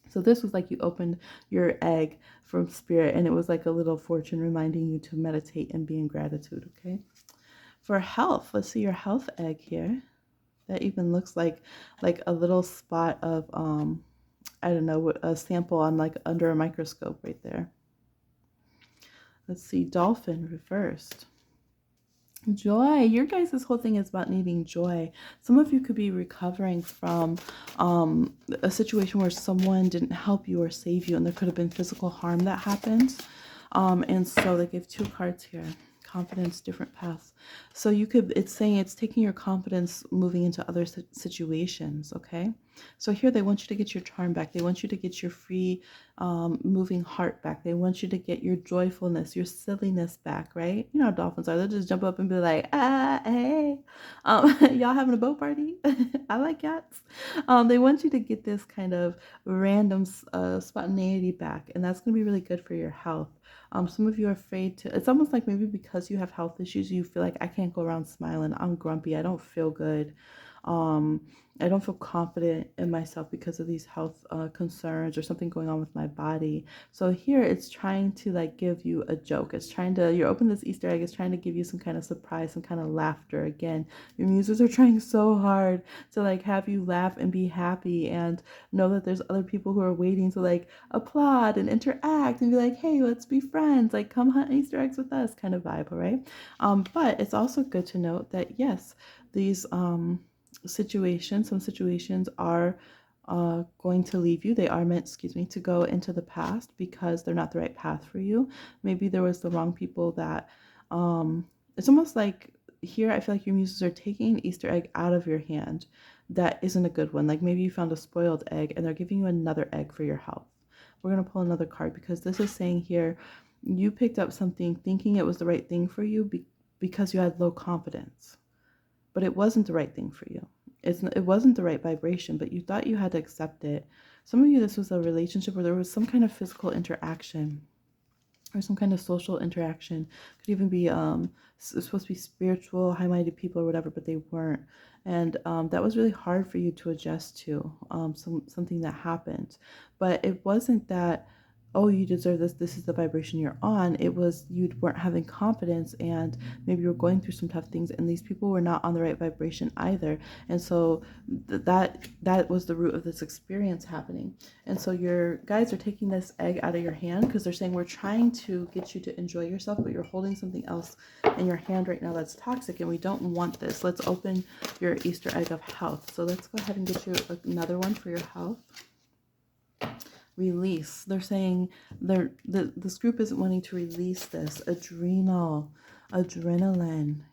So this was like you opened your egg from spirit and it was like a little fortune reminding you to meditate and be in gratitude, okay? For health, let's see your health egg here. That even looks like a little spot of I don't know, a sample on like under a microscope right there. Let's see, dolphin reversed. Joy. Your guys' whole thing is about needing joy. Some of you could be recovering from a situation where someone didn't help you or save you, and there could have been physical harm that happened. And so they give 2 cards here. Confidence, different paths. So it's saying it's taking your confidence moving into other situations, okay? So here they want you to get your charm back. They want you to get your free moving heart back. They want you to get your joyfulness, your silliness back, right? You know how dolphins are. They'll just jump up and be like, hey, y'all having a boat party? I like cats. They want you to get this kind of random spontaneity back, and that's going to be really good for your health. Some of you are afraid to, it's almost like maybe because you have health issues, you feel like I can't go around smiling. I'm grumpy. I don't feel good. I don't feel confident in myself because of these health concerns or something going on with my body. So here it's trying to like give you a joke. It's trying to, you're opening this Easter egg, it's trying to give you some kind of surprise, some kind of laughter. Again, your muses are trying so hard to like have you laugh and be happy and know that there's other people who are waiting to like applaud and interact and be like, hey, let's be friends. Like, come hunt Easter eggs with us kind of vibe, all right? But it's also good to note that yes, these some situations are going to leave you. They are meant, to go into the past because they're not the right path for you. Maybe there was the wrong people that, it's almost like here I feel like your muses are taking an Easter egg out of your hand that isn't a good one. Like maybe you found a spoiled egg and they're giving you another egg for your health. We're going to pull another card because this is saying here you picked up something thinking it was the right thing for you because you had low confidence, but it wasn't the right thing for you. It wasn't the right vibration, but you thought you had to accept it. Some of you, this was a relationship where there was some kind of physical interaction or some kind of social interaction. Could even be it's supposed to be spiritual, high-minded people or whatever, but they weren't. And that was really hard for you to adjust to, something that happened. But it wasn't that, oh, you deserve this is the vibration you're on. It was you weren't having confidence, and maybe you were going through some tough things, and these people were not on the right vibration either. And so that was the root of this experience happening. And so your guides are taking this egg out of your hand because they're saying we're trying to get you to enjoy yourself, but you're holding something else in your hand right now that's toxic, and we don't want this. Let's open your Easter egg of health. So let's go ahead and get you another one for your health. Release. They're saying this group isn't wanting to release this adrenaline.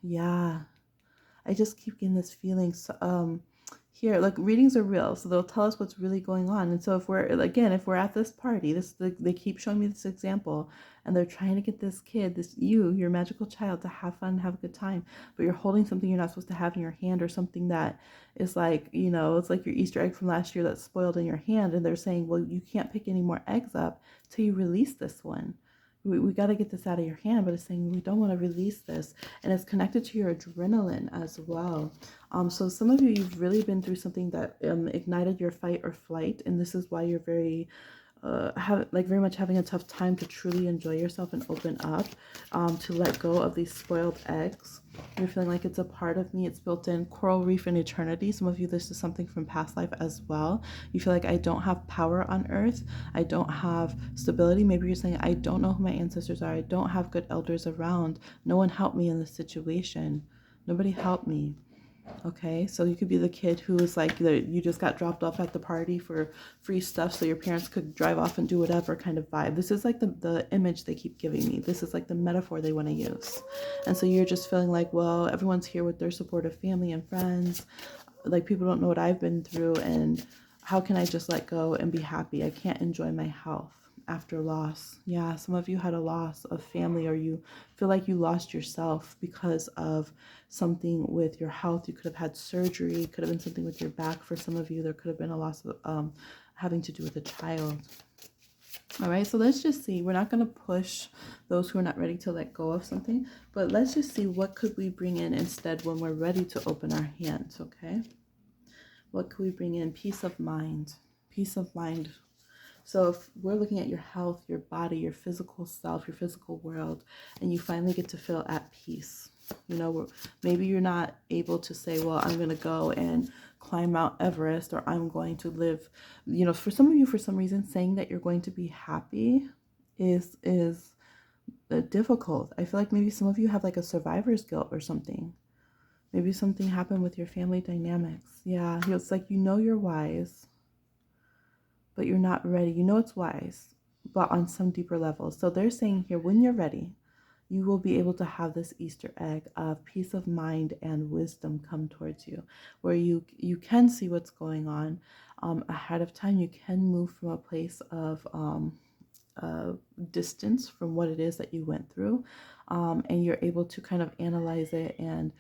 Yeah, I just keep getting this feeling. Here, like readings are real, so they'll tell us what's really going on. And so if we're at this party, they keep showing me this example, and they're trying to get this kid, your magical child, to have fun, have a good time, but you're holding something you're not supposed to have in your hand, or something that is like, it's like your Easter egg from last year that's spoiled in your hand, and they're saying, well, you can't pick any more eggs up till you release this one. We got to get this out of your hand, but it's saying we don't want to release this. And it's connected to your adrenaline as well. So some of you, you've really been through something that ignited your fight or flight. And this is why you're very very much having a tough time to truly enjoy yourself and open up, to let go of these spoiled eggs. You're feeling like it's a part of me. It's built in. Coral reef and eternity. Some of you, this is something from past life as well. You feel like I don't have power on earth. I don't have stability. Maybe you're saying I don't know who my ancestors are. I don't have good elders around. No one helped me in this situation. Nobody helped me. Okay, so you could be the kid who is like, you just got dropped off at the party for free stuff so your parents could drive off and do whatever kind of vibe. This is like the image they keep giving me. This is like the metaphor they want to use. And so you're just feeling like, well, everyone's here with their supportive family and friends. Like, people don't know what I've been through, and how can I just let go and be happy? I can't enjoy my health after loss. Yeah, some of you had a loss of family, or you feel like you lost yourself because of something with your health. You could have had surgery, could have been something with your back. For some of you, there could have been a loss of having to do with a child. All right, so let's just see. We're not going to push those who are not ready to let go of something, but let's just see what could we bring in instead when we're ready to open our hands. Okay, what could we bring in? Peace of mind. Peace of mind. So if we're looking at your health, your body, your physical self, your physical world, and you finally get to feel at peace, maybe you're not able to say, well, I'm going to go and climb Mount Everest, or I'm going to live, for some of you, for some reason, saying that you're going to be happy is difficult. I feel like maybe some of you have like a survivor's guilt or something. Maybe something happened with your family dynamics. Yeah, it's like, you're wise, but you're not ready. It's wise, but on some deeper level. So they're saying here, when you're ready, you will be able to have this Easter egg of peace of mind and wisdom come towards you, where you can see what's going on ahead of time. You can move from a place of distance from what it is that you went through, and you're able to kind of analyze it and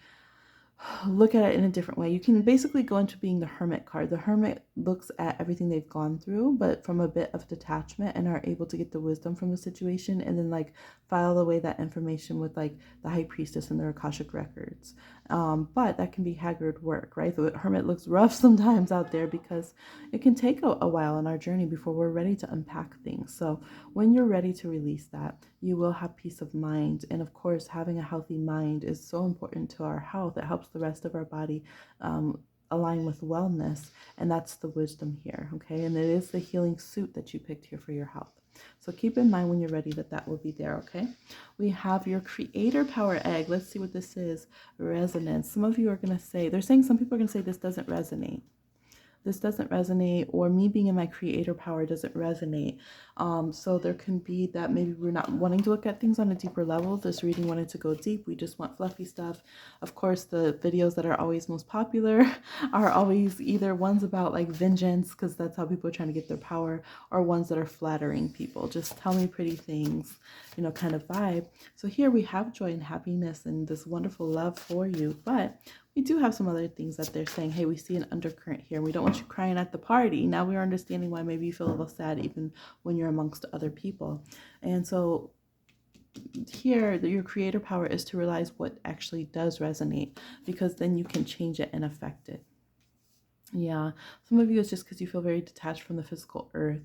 look at it in a different way. You can basically go into being the hermit card. The hermit looks at everything they've gone through, but from a bit of detachment, and are able to get the wisdom from the situation, and then like file away that information with like the high priestess and their Akashic records. But that can be haggard work, right? The hermit looks rough sometimes out there because it can take a while in our journey before we're ready to unpack things. So when you're ready to release that, you will have peace of mind. And of course, having a healthy mind is so important to our health. It helps the rest of our body align with wellness. And that's the wisdom here, okay? And it is the healing suit that you picked here for your health. So keep in mind when you're ready that will be there, okay? We have your creator power egg. Let's see what this is. Resonance. Some of you are going to say, they're saying some people are going to say this doesn't resonate. this doesn't resonate, or me being in my creator power doesn't resonate. So there can be that maybe we're not wanting to look at things on a deeper level. This reading wanted to go deep. We just want fluffy stuff. Of course, the videos that are always most popular are always either ones about like vengeance, because that's how people are trying to get their power, or ones that are flattering people. Just tell me pretty things, you know, kind of vibe. So here we have joy and happiness and this wonderful love for you. But we do have some other things that they're saying. Hey, we see an undercurrent here. We don't want you crying at the party. Now we are understanding why maybe you feel a little sad even when you're amongst other people. And so here, your creator power is to realize what actually does resonate, because then you can change it and affect it. Yeah, some of you it's just because you feel very detached from the physical earth,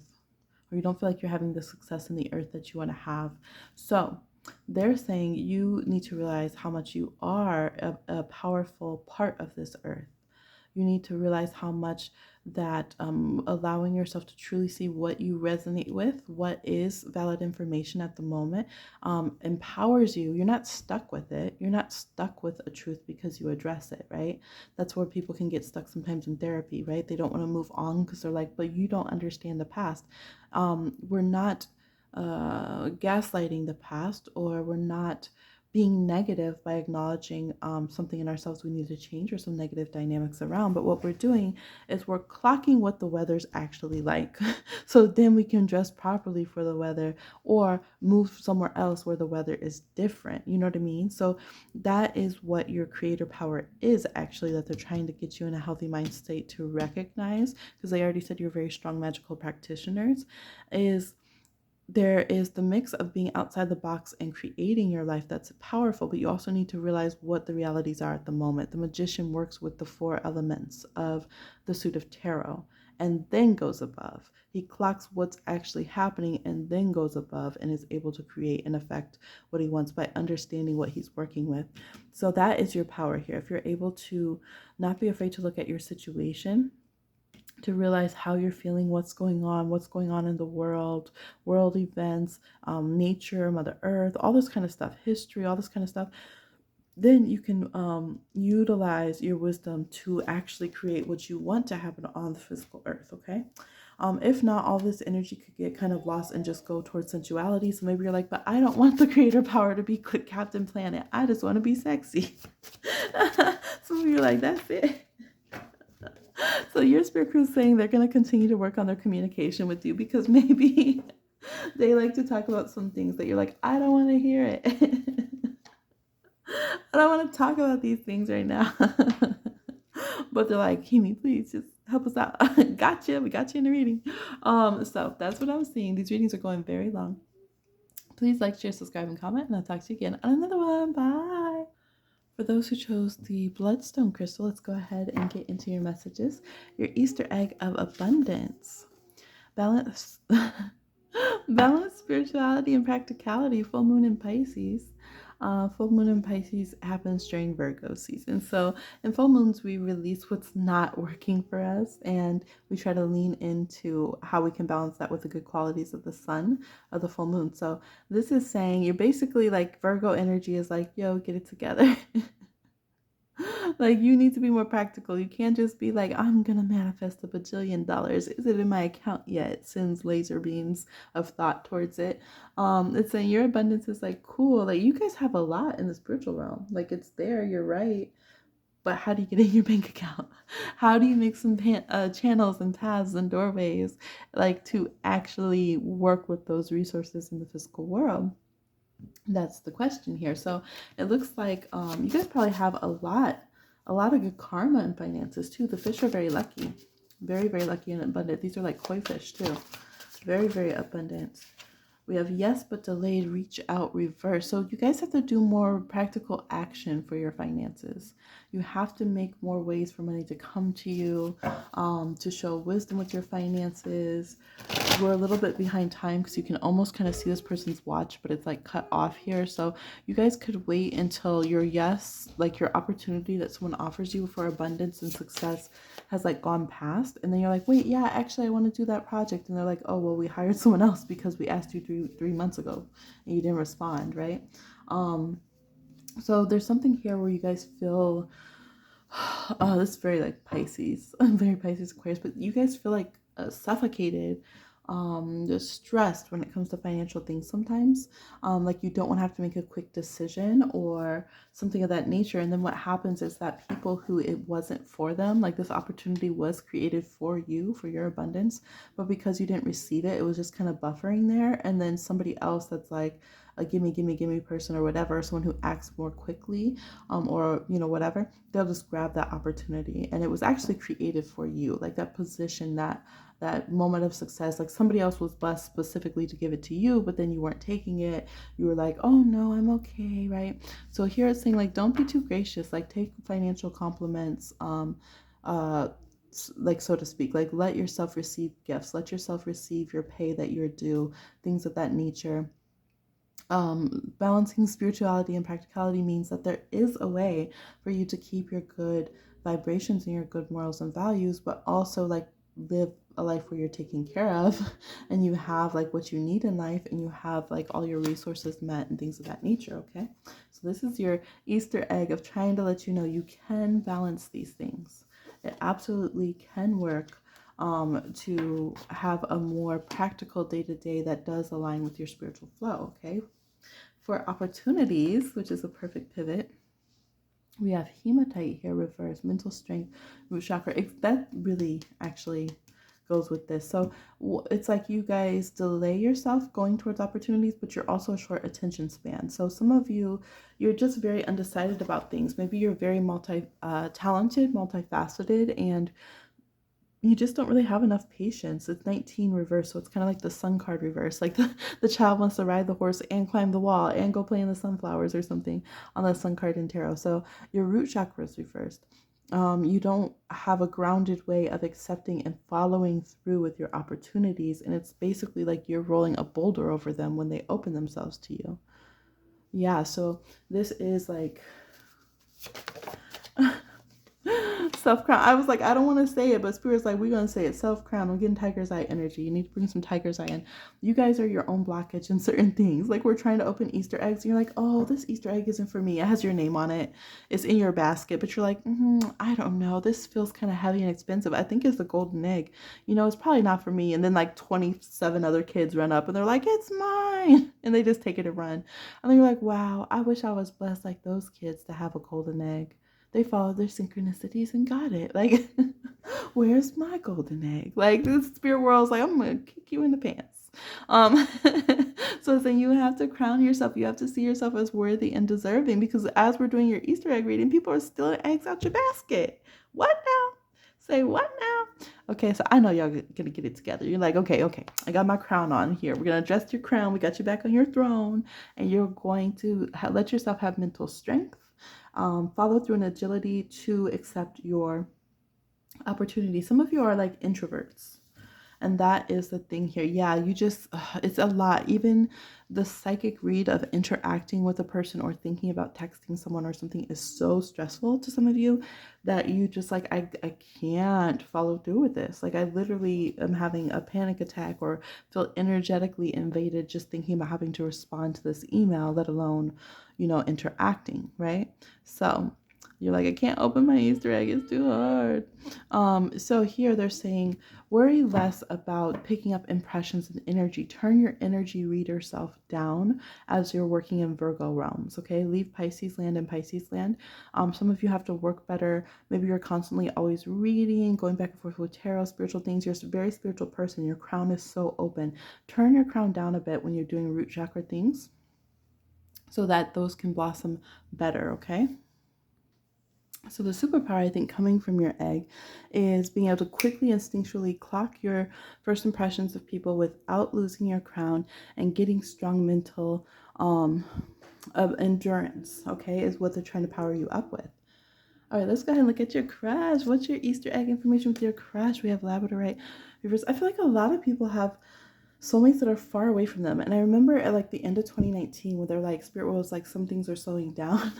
or you don't feel like you're having the success in the earth that you want to have. So they're saying you need to realize how much you are a powerful part of this earth. You need to realize how much that allowing yourself to truly see what you resonate with, what is valid information at the moment, empowers you. You're not stuck with it. You're not stuck with a truth because you address it, right? That's where people can get stuck sometimes in therapy, right? They don't want to move on because they're like, but you don't understand the past. We're not gaslighting the past, or we're not being negative by acknowledging something in ourselves we need to change, or some negative dynamics around. But what we're doing is we're clocking what the weather's actually like. So then we can dress properly for the weather, or move somewhere else where the weather is different. You know what I mean? So that is what your creator power is actually, that they're trying to get you in a healthy mind state to recognize, because they already said you're very strong magical practitioners, is there is the mix of being outside the box and creating your life that's powerful, but you also need to realize what the realities are at the moment. The magician works with the 4 elements of the suit of tarot and then goes above. He clocks what's actually happening and then goes above, and is able to create and affect what he wants by understanding what he's working with. So that is your power here. If you're able to not be afraid to look at your situation, to realize how you're feeling, what's going on in the world events, nature, Mother Earth, all this kind of stuff, history, all this kind of stuff, then you can utilize your wisdom to actually create what you want to happen on the physical earth, okay? If not, all this energy could get kind of lost and just go towards sensuality. So maybe you're like, but I don't want the creator power to be Captain Planet. I just want to be sexy. Some of you are like, that's it. So your spirit crew is saying they're going to continue to work on their communication with you, because maybe they like to talk about some things that you're like, I don't want to hear it. I don't want to talk about these things right now. But they're like, Kimi, please just help us out. Gotcha. We got you in the reading. So that's what I'm seeing. These readings are going very long. Please like, share, subscribe, and comment, and I'll talk to you again on another one. Bye. For those who chose the Bloodstone crystal, let's go ahead and get into your messages. Your Easter egg of abundance. Balance, balance, spirituality, and practicality. Full moon in Pisces. Full moon in Pisces happens during Virgo season. So in full moons, we release what's not working for us, and we try to lean into how we can balance that with the good qualities of the sun of the full moon. So this is saying you're basically like, Virgo energy is like, yo, get it together. Like, you need to be more practical. You can't just be like, I'm gonna manifest $1 bajillion. Is it in my account yet? It sends laser beams of thought towards it. It's saying your abundance is like, cool. Like, you guys have a lot in the spiritual realm. Like, it's there. You're right. But how do you get in your bank account? How do you make some channels and paths and doorways, like, to actually work with those resources in the physical world? That's the question here. So it looks like you guys probably have a lot of good karma and finances too. The fish are very lucky, very, very lucky and abundant. These are like koi fish too. Very, very abundant. We have yes, but delayed, reach out, reverse. So you guys have to do more practical action for your finances. You have to make more ways for money to come to you, to show wisdom with your finances. We're a little bit behind time because you can almost kind of see this person's watch, but it's like cut off here. So you guys could wait until your yes, like your opportunity that someone offers you for abundance and success, has like gone past. And then you're like, wait, yeah, actually I want to do that project. And they're like, oh, well, we hired someone else because we asked you three months ago and you didn't respond, right? So there's something here where you guys feel Oh, this is very like Pisces, very Pisces Aquarius, but you guys feel like suffocated, just stressed when it comes to financial things sometimes. Like you don't want to have to make a quick decision or something of that nature. And then what happens is that people who it wasn't for them, like this opportunity was created for you, for your abundance, but because you didn't receive it, it was just kind of buffering there. And then somebody else that's like a gimme, gimme, gimme person or whatever, someone who acts more quickly, or whatever, they'll just grab that opportunity. And it was actually created for you, like that position, that moment of success. Like somebody else was blessed specifically to give it to you, but then you weren't taking it. You were like, oh no, I'm okay, right? So here it's saying like, don't be too gracious. Like take financial compliments, uh like, so to speak, like let yourself receive gifts, let yourself receive your pay that you're due, things of that nature. Balancing spirituality and practicality means that there is a way for you to keep your good vibrations and your good morals and values, but also like live a life where you're taken care of and you have like what you need in life and you have like all your resources met and things of that nature. Okay, so this is your Easter egg of trying to let you know you can balance these things. It absolutely can work, to have a more practical day-to-day that does align with your spiritual flow. Okay, for opportunities, which is a perfect pivot, we have hematite here, reverse, mental strength, root chakra. That really actually goes with this. So it's like you guys delay yourself going towards opportunities, but you're also a short attention span. So some of you, you're just very undecided about things. Maybe you're very talented, multifaceted, and you just don't really have enough patience. It's 19 reverse, so it's kind of like the sun card reverse. Like the child wants to ride the horse and climb the wall and go play in the sunflowers or something on the sun card in tarot. So your root chakra is reversed. You don't have a grounded way of accepting and following through with your opportunities. And it's basically like you're rolling a boulder over them when they open themselves to you. Yeah, so this is like self-crown. I was like, I don't want to say it, but Spirit's like, we're going to say it. Self-crown. I'm getting tiger's eye energy. You need to bring some tiger's eye in. You guys are your own blockage in certain things. Like we're trying to open Easter eggs. And you're like, oh, this Easter egg isn't for me. It has your name on it. It's in your basket. But you're like, I don't know. This feels kind of heavy and expensive. I think it's the golden egg. It's probably not for me. And then like 27 other kids run up and they're like, it's mine. And they just take it and run. And then you're like, wow, I wish I was blessed like those kids to have a golden egg. They followed their synchronicities and got it. Like, where's my golden egg? Like, this spirit world's like, I'm gonna kick you in the pants. Um, so then you have to crown yourself. You have to see yourself as worthy and deserving, because as we're doing your Easter egg reading, people are stealing eggs out your basket. What now? Say what now? Okay, so I know y'all gonna get it together. You're like, okay, I got my crown on here. We're gonna adjust your crown. We got you back on your throne, and you're going to let yourself have mental strength, follow through and agility to accept your opportunity. Some of you are like introverts, and that is the thing here. Yeah, you just, it's a lot. Even the psychic read of interacting with a person or thinking about texting someone or something is so stressful to some of you that you just like, I can't follow through with this. Like I literally am having a panic attack or feel energetically invaded just thinking about having to respond to this email, let alone, interacting, right? So you're like, I can't open my Easter egg. It's too hard. So here they're saying, worry less about picking up impressions and energy. Turn your energy reader self down as you're working in Virgo realms, okay? Leave Pisces land and Pisces land. Some of you have to work better. Maybe you're constantly always reading, going back and forth with tarot, spiritual things. You're a very spiritual person. Your crown is so open. Turn your crown down a bit when you're doing root chakra things so that those can blossom better, okay? So the superpower, I think, coming from your egg is being able to quickly instinctually clock your first impressions of people without losing your crown and getting strong mental of endurance, okay, is what they're trying to power you up with. All right, let's go ahead and look at your crush. What's your Easter egg information with your crush? We have Labradorite reverse. I feel like a lot of people have soulmates that are far away from them. And I remember at like the end of 2019 where they're like, Spirit World was like, some things are slowing down.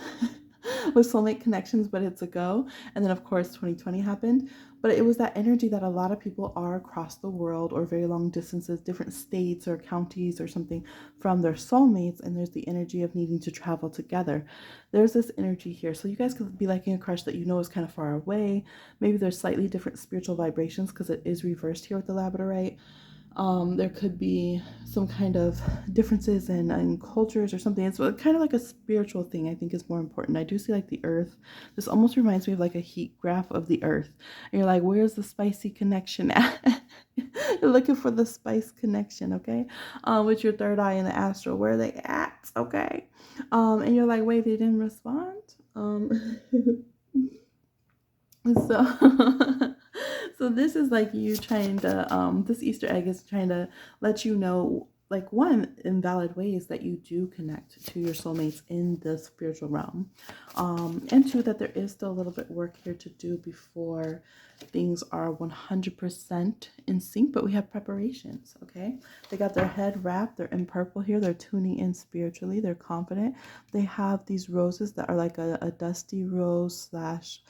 with soulmate connections, but it's a go. And then, of course, 2020 happened. But it was that energy that a lot of people are across the world or very long distances, different states or counties or something from their soulmates. And there's the energy of needing to travel together. There's this energy here. So you guys could be liking a crush that you know is kind of far away. Maybe there's slightly different spiritual vibrations because it is reversed here with the labradorite. There could be some kind of differences in cultures or something. It's kind of like a spiritual thing, I think, is more important. I do see like the earth. This almost reminds me of like a heat graph of the earth. And you're like, where's the spicy connection at? You're looking for the spice connection, okay? With your third eye in the astral. Where are they at? Okay. And you're like, wait, they didn't respond? So so this is like you trying to this Easter egg is trying to let you know, like, one, in valid ways that you do connect to your soulmates in the spiritual realm, and two, that there is still a little bit work here to do before things are 100% in sync, but we have preparations. Okay, they got their head wrapped, they're in purple here, they're tuning in spiritually, they're confident. They have these roses that are like a dusty rose slash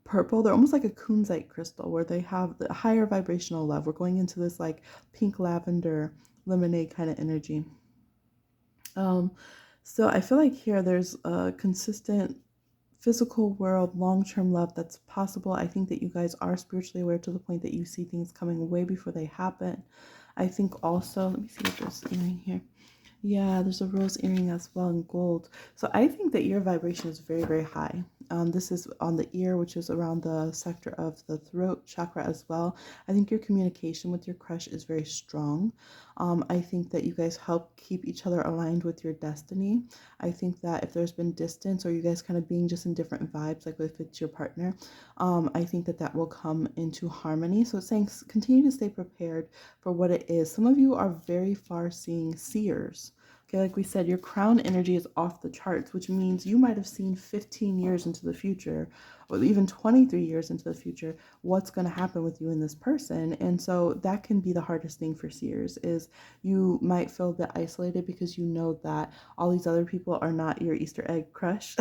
purple. They're almost like a kunzite crystal where they have the higher vibrational love. We're going into this like pink lavender lemonade kind of energy. So I feel like here there's a consistent physical world long-term love that's possible. I think that you guys are spiritually aware to the point that you see things coming way before they happen. I think also, let me see if there's earring here. Yeah, there's a rose earring as well in gold. So I think that your vibration is very, very high. This is on the ear, which is around the sector of the throat chakra as well. I think your communication with your crush is very strong. I think that you guys help keep each other aligned with your destiny. I think that if there's been distance or you guys kind of being just in different vibes, like if it's your partner, I think that that will come into harmony. So it's saying continue to stay prepared for what it is. Some of you are very far-seeing seers. Okay, like we said, your crown energy is off the charts, which means you might have seen 15 years into the future, or even 23 years into the future, what's going to happen with you and this person. And so that can be the hardest thing for seers, is you might feel a bit isolated because you know that all these other people are not your Easter egg crush.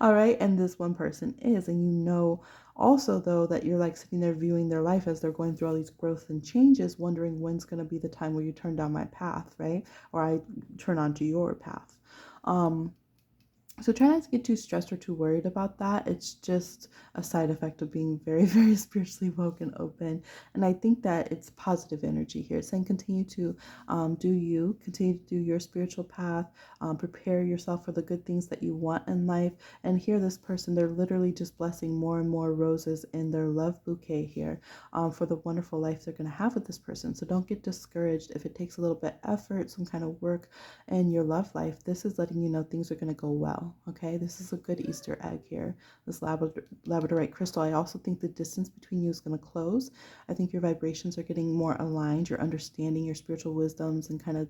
All right, and this one person is, and you know also, though, that you're like sitting there viewing their life as they're going through all these growth and changes, wondering when's going to be the time where you turn down my path, right? Or I turn onto your path. So try not to get too stressed or too worried about that. It's just a side effect of being very, very spiritually woke and open. And I think that it's positive energy here. It's saying continue to do you, continue to do your spiritual path, prepare yourself for the good things that you want in life. And here, this person, they're literally just blessing more and more roses in their love bouquet here for the wonderful life they're going to have with this person. So don't get discouraged if it takes a little bit of effort, some kind of work in your love life. This is letting you know things are going to go well. Okay, this is a good Easter egg here. This labradorite crystal. I also think the distance between you is going to close. I think your vibrations are getting more aligned. You're understanding your spiritual wisdoms, and kind of,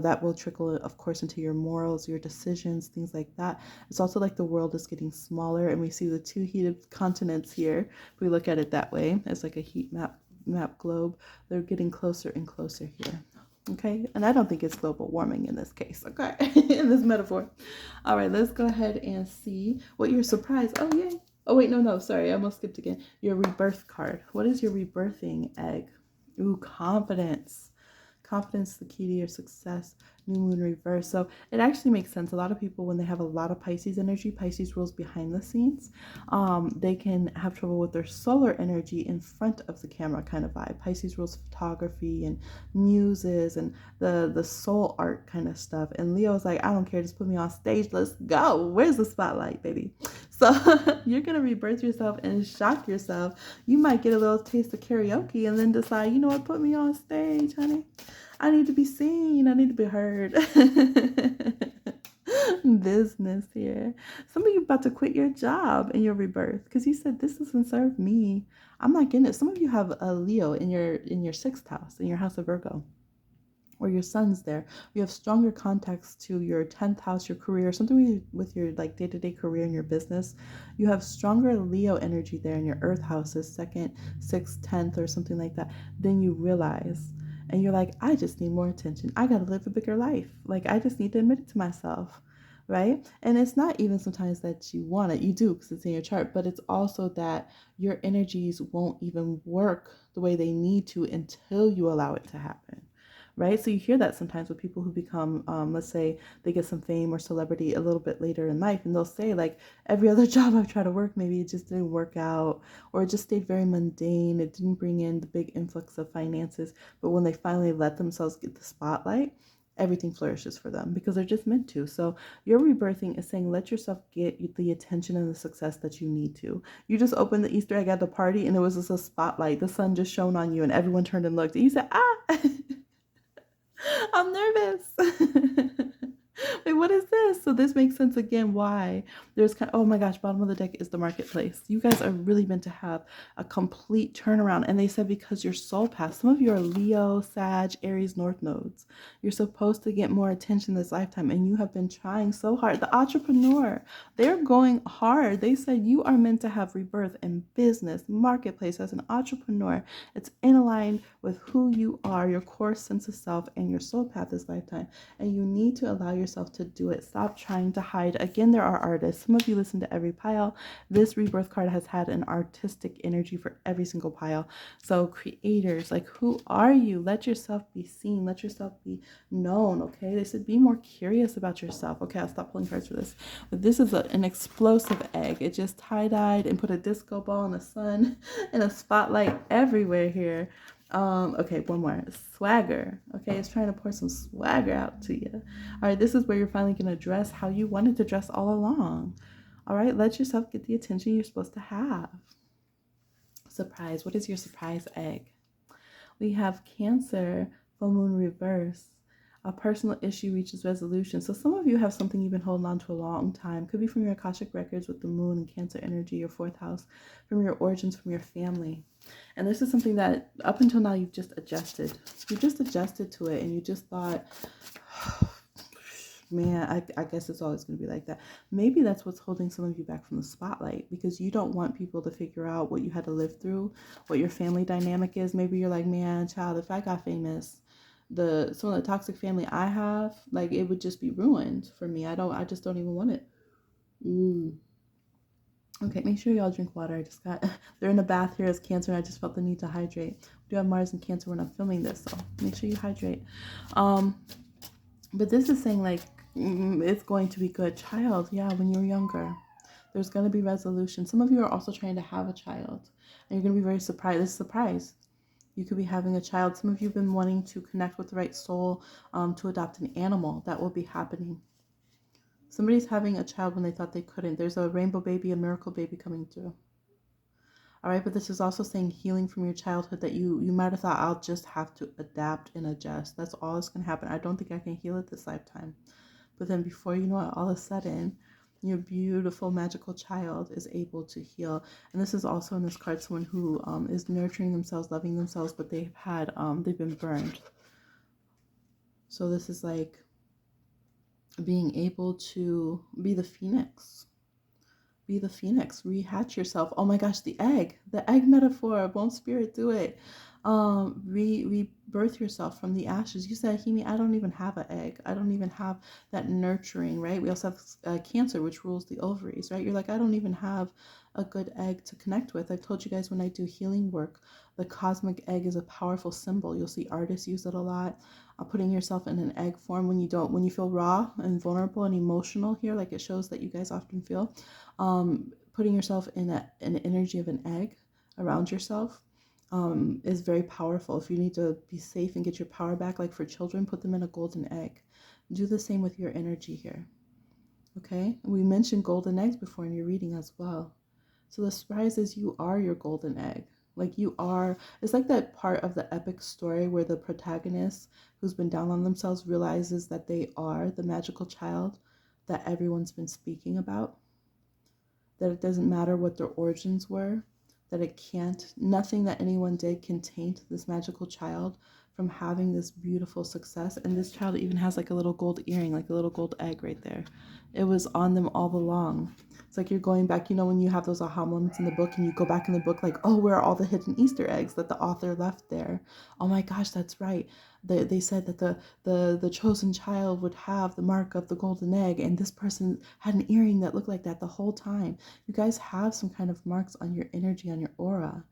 that will trickle, of course, into your morals, your decisions, things like that. It's also like the world is getting smaller, and we see the two heated continents here. If we look at it that way, as like a heat map globe, they're getting closer and closer here. Okay, and I don't think it's global warming in this case, okay, in this metaphor. All right, let's go ahead and see what your surprise. Oh, yay. Oh, wait, no, sorry, I almost skipped again. Your rebirth card. What is your rebirthing egg? Ooh, confidence. Confidence, the key to your success. New moon reverse. So it actually makes sense. A lot of people, when they have a lot of Pisces energy, Pisces rules behind the scenes, they can have trouble with their solar energy in front of the camera kind of vibe. Pisces rules photography and muses and the soul art kind of stuff. And Leo's like, I don't care, just put me on stage. Let's go. Where's the spotlight, baby? So you're going to rebirth yourself and shock yourself. You might get a little taste of karaoke and then decide, you know what, put me on stage, honey. I need to be seen. I need to be heard. Business here. Some of you about to quit your job in your rebirth because you said this doesn't serve me. I'm not getting it. Some of you have a Leo in your sixth house, in your house of Virgo, or your son's there. You have stronger contacts to your 10th house, your career, something with your like day-to-day career and your business. You have stronger Leo energy there in your earth houses, 2nd, 6th, 10th, or something like that, than you realize. And you're like, I just need more attention. I got to live a bigger life. Like, I just need to admit it to myself. right? And it's not even sometimes that you want it, you do because it's in your chart, but it's also that your energies won't even work the way they need to until you allow it to happen. Right? So you hear that sometimes with people who become, let's say they get some fame or celebrity a little bit later in life, and they'll say, like, every other job I've tried to work, maybe it just didn't work out, or it just stayed very mundane. It didn't bring in the big influx of finances. But when they finally let themselves get the spotlight, everything flourishes for them because they're just meant to. So your rebirthing is saying, let yourself get the attention and the success that you need to. You just opened the Easter egg at the party and it was just a spotlight. The sun just shone on you and everyone turned and looked. And you said, ah, I'm nervous. Wait, what is this? So this makes sense again why there's kind of, oh my gosh, bottom of the deck is the marketplace. You guys are really meant to have a complete turnaround. And they said because your soul path, some of you are Leo, Sag, Aries, North nodes. You're supposed to get more attention this lifetime and you have been trying so hard. The entrepreneur, they're going hard. They said you are meant to have rebirth in business, marketplace as an entrepreneur. It's in line with who you are, your core sense of self, and your soul path this lifetime. And you need to allow yourself to do it. Stop trying to hide. Again, there are artists. Some of you listen to every pile. This rebirth card has had an artistic energy for every single pile. So creators, like, who are you? Let yourself be seen. Let yourself be known, okay? They said be more curious about yourself. Okay, I'll stop pulling cards for this. But this is an explosive egg. It just tie-dyed and put a disco ball in the sun and a spotlight everywhere here. Okay, one more. Swagger. Okay, it's trying to pour some swagger out to you. All right, this is where you're finally going to dress how you wanted to dress all along. All right, let yourself get the attention you're supposed to have. Surprise. What is your surprise egg? We have Cancer, full moon reverse. A personal issue reaches resolution. So some of you have something you've been holding on to a long time. Could be from your Akashic records with the moon and Cancer energy, your fourth house, from your origins, from your family. And this is something that up until now you've just adjusted. You just adjusted to it and you just thought, man, I guess it's always going to be like that. Maybe that's what's holding some of you back from the spotlight because you don't want people to figure out what you had to live through, what your family dynamic is. Maybe you're like, man, child, if I got famous, some of the toxic family I have, like, it would just be ruined for me. I just don't even want it. Okay, make sure y'all drink water. They're in the bath here as Cancer, and I just felt the need to hydrate. We do have Mars and Cancer when I'm filming this, so make sure you hydrate. But this is saying, like, it's going to be good. Child, yeah, when you're younger, there's going to be resolution. Some of you are also trying to have a child, and you're going to be very surprised. It's a surprise. You could be having a child. Some of you have been wanting to connect with the right soul to adopt an animal. That will be happening. Somebody's having a child when they thought they couldn't. There's a rainbow baby, a miracle baby coming through. All right, but this is also saying healing from your childhood that you might have thought, I'll just have to adapt and adjust. That's all that's going to happen. I don't think I can heal it this lifetime. But then before you know it, all of a sudden, your beautiful magical child is able to heal. And this is also in this card someone who is nurturing themselves, loving themselves, but they've been burned. So this is like being able to be the phoenix. Be the phoenix, rehatch yourself. Oh my gosh, the egg metaphor. Won't spirit do it? Rebirth yourself from the ashes. You said, Himi, I don't even have an egg. I don't even have that nurturing, right? We also have Cancer, which rules the ovaries, right? You're like, I don't even have a good egg to connect with. I've told you guys when I do healing work, the cosmic egg is a powerful symbol. You'll see artists use it a lot. Putting yourself in an egg form when you feel raw and vulnerable and emotional here, like it shows that you guys often feel. Putting yourself in an energy of an egg around yourself is very powerful. If you need to be safe and get your power back, like for children, put them in a golden egg. Do the same with your energy here. Okay? We mentioned golden eggs before in your reading as well. So the surprise is you are your golden egg. Like you are, it's like that part of the epic story where the protagonist who's been down on themselves realizes that they are the magical child that everyone's been speaking about. That it doesn't matter what their origins were, that nothing that anyone did can taint this magical child from having this beautiful success. And this child even has like a little gold earring, like a little gold egg right there. It was on them all along. It's like you're going back, you know, when you have those aha moments in the book and you go back in the book like, oh, where are all the hidden Easter eggs that the author left there? Oh my gosh, that's right. They said that the chosen child would have the mark of the golden egg, and this person had an earring that looked like that the whole time. You guys have some kind of marks on your energy, on your aura,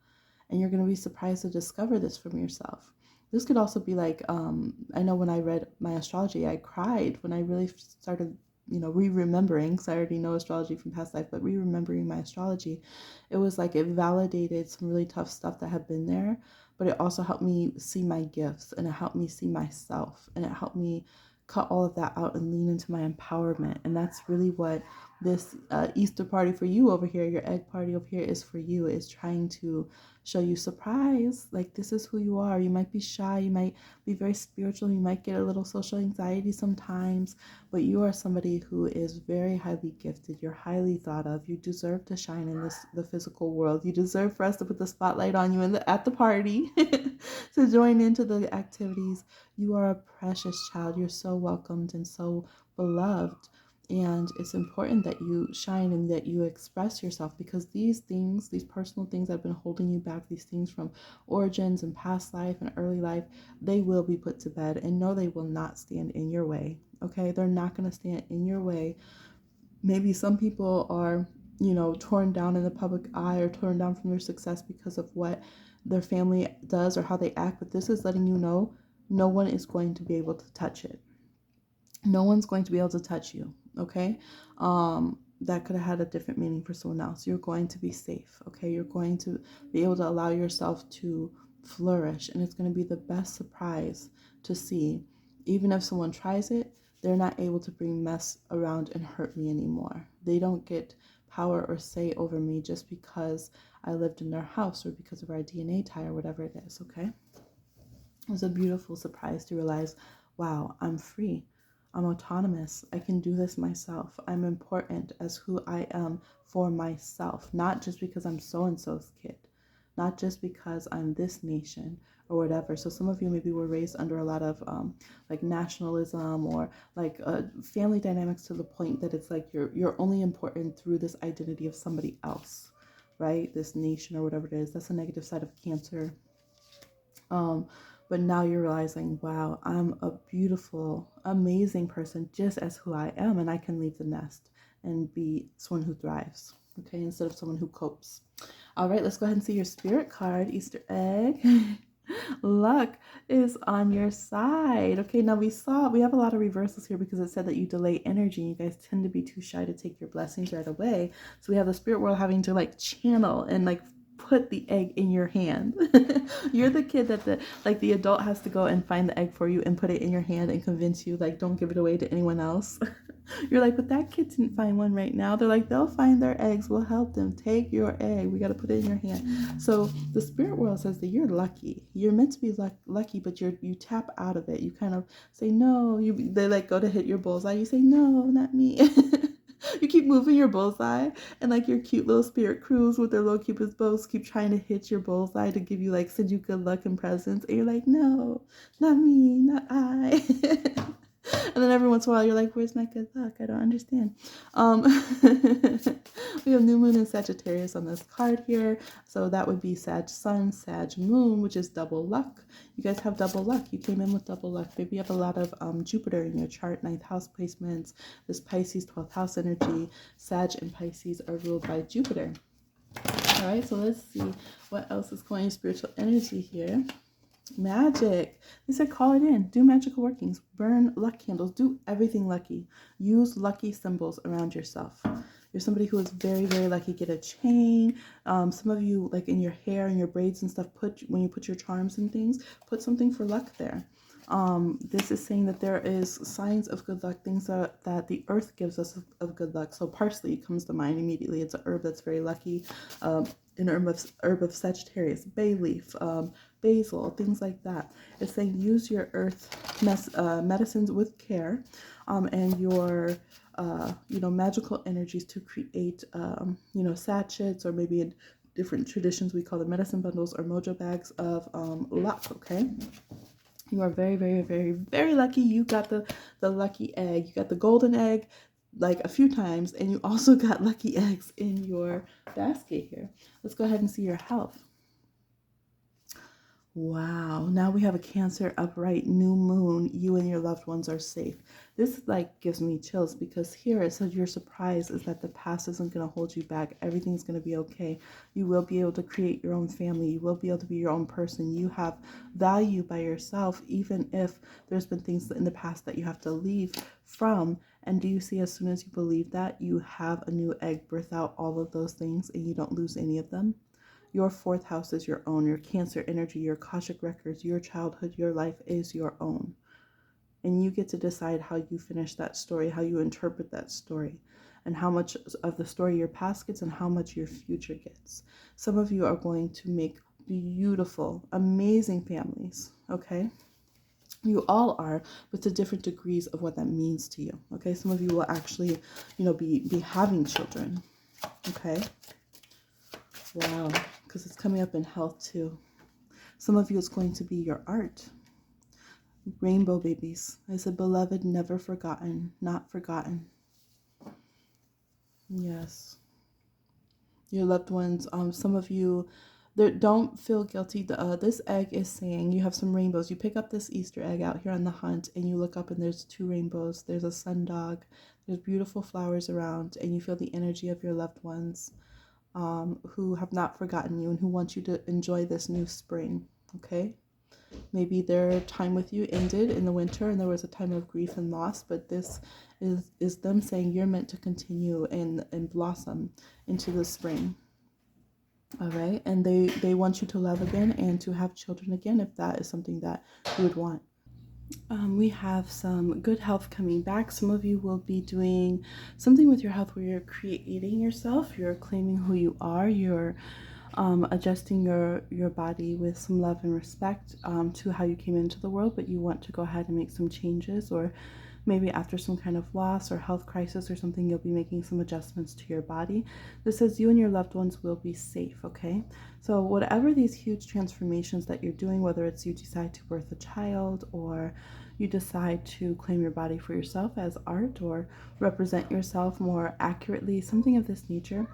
and you're going to be surprised to discover this from yourself. This could also be like, I know when I read my astrology, I cried when I really started, you know, re-remembering, because I already know astrology from past life, but re-remembering my astrology, it was like it validated some really tough stuff that had been there, but it also helped me see my gifts, and it helped me see myself, and it helped me cut all of that out and lean into my empowerment. And that's really what this Easter party for you over here, your egg party over here, is for you. Is trying to show you, surprise, like this is who you are. You might be shy, you might be very spiritual, you might get a little social anxiety sometimes, but you are somebody who is very highly gifted. You're highly thought of. You deserve to shine in the physical world. You deserve for us to put the spotlight on you at the party to join into the activities. You are a precious child. You're so welcomed and so beloved. And it's important that you shine and that you express yourself, because these things, these personal things that have been holding you back, these things from origins and past life and early life, they will be put to bed. And no, they will not stand in your way. Okay? They're not going to stand in your way. Maybe some people are, you know, torn down in the public eye or torn down from their success because of what their family does or how they act. But this is letting you know no one is going to be able to touch it. No one's going to be able to touch you. Okay? That could have had a different meaning for someone else. You're going to be safe. Okay? You're going to be able to allow yourself to flourish, and it's going to be the best surprise to see. Even if someone tries it, they're not able to bring mess around and hurt me anymore. They don't get power or say over me just because I lived in their house or because of our DNA tie or whatever it is. Okay? It was a beautiful surprise to realize, wow, I'm free. I'm autonomous. I can do this myself. I'm important as who I am for myself, not just because I'm so-and-so's kid, not just because I'm this nation or whatever. So some of you maybe were raised under a lot of like nationalism or like family dynamics, to the point that it's like you're only important through this identity of somebody else, right? This nation or whatever it is. That's a negative side of Cancer. But now you're realizing, wow, I'm a beautiful, amazing person just as who I am, and I can leave the nest and be someone who thrives, okay, instead of someone who copes. All right, let's go ahead and see your spirit card, Easter egg. Luck is on your side. Okay, now we have a lot of reversals here because it said that you delay energy. You guys tend to be too shy to take your blessings right away. So we have the spirit world having to like channel and like put the egg in your hand. You're the kid that the adult has to go and find the egg for you and put it in your hand and convince you, like, don't give it away to anyone else. You're like, but that kid didn't find one right now. They're like, they'll find their eggs. We'll help them. Take your egg. We got to put it in your hand. So the spirit world says that you're lucky. You're meant to be lucky, but you tap out of it. You kind of say no. They like go to hit your bullseye. You say no, not me. You keep moving your bullseye, and like your cute little spirit crews with their little cupid's bows keep trying to hit your bullseye to give you, like, send you good luck and presents, and you're like, no, not me, not I. And then every once in a while you're like, where's my good luck? I don't understand. We have new moon and Sagittarius on this card here. So that would be Sag sun, Sag moon, which is double luck. You guys have double luck. You came in with double luck. Maybe you have a lot of Jupiter in your chart, 9th house placements, this Pisces 12th house energy. Sag and Pisces are ruled by Jupiter. All right, so let's see what else is going in spiritual energy here. Magic. They said call it in. Do magical workings. Burn luck candles. Do everything lucky. Use lucky symbols around yourself. You're somebody who is very, very lucky. Get a chain. Some of you, like in your hair and your braids and stuff, when you put your charms and things, put something for luck there. This is saying that there is signs of good luck, things that the earth gives us of good luck. So parsley comes to mind immediately. It's a herb that's very lucky. An herb of Sagittarius, bay leaf, basil, things like that. It's saying use your earth medicines with care, and your magical energies to create sachets, or maybe in different traditions we call them medicine bundles or mojo bags of luck. Okay. You are very, very, very, very lucky. You got the lucky egg. You got the golden egg like a few times, and you also got lucky eggs in your basket here. Let's go ahead and see your health. Wow, now we have a Cancer upright new moon. You and your loved ones are safe. This like gives me chills because here it says your surprise is that the past isn't going to hold you back. Everything's going to be okay. You will be able to create your own family. You will be able to be your own person. You have value by yourself, even if there's been things in the past that you have to leave from. And do you see, as soon as you believe that, you have a new egg birth out all of those things and you don't lose any of them? Your fourth house is your own. Your Cancer energy, your Akashic records, your childhood, your life is your own. And you get to decide how you finish that story, how you interpret that story, and how much of the story your past gets and how much your future gets. Some of you are going to make beautiful, amazing families, okay? You all are, but to different degrees of what that means to you, okay? Some of you will actually, be having children, okay? Wow, because it's coming up in health too. Some of you, it's going to be your art. Rainbow babies. I said, beloved, never forgotten, not forgotten. Yes. Your loved ones, some of you, don't feel guilty. This egg is saying you have some rainbows. You pick up this Easter egg out here on the hunt and you look up and there's two rainbows. There's a sundog. There's beautiful flowers around and you feel the energy of your loved ones who have not forgotten you and who want you to enjoy this new spring, okay? Maybe their time with you ended in the winter and there was a time of grief and loss, but this is them saying you're meant to continue and blossom into the spring. All right, and they want you to love again and to have children again if that is something that you would want. We have some good health coming back. Some of you will be doing something with your health where you're creating yourself, you're claiming who you are, you're adjusting your body with some love and respect to how you came into the world, but you want to go ahead and make some changes, or maybe after some kind of loss or health crisis or something, you'll be making some adjustments to your body. This says you and your loved ones will be safe, okay? So whatever these huge transformations that you're doing, whether it's you decide to birth a child or you decide to claim your body for yourself as art or represent yourself more accurately, something of this nature,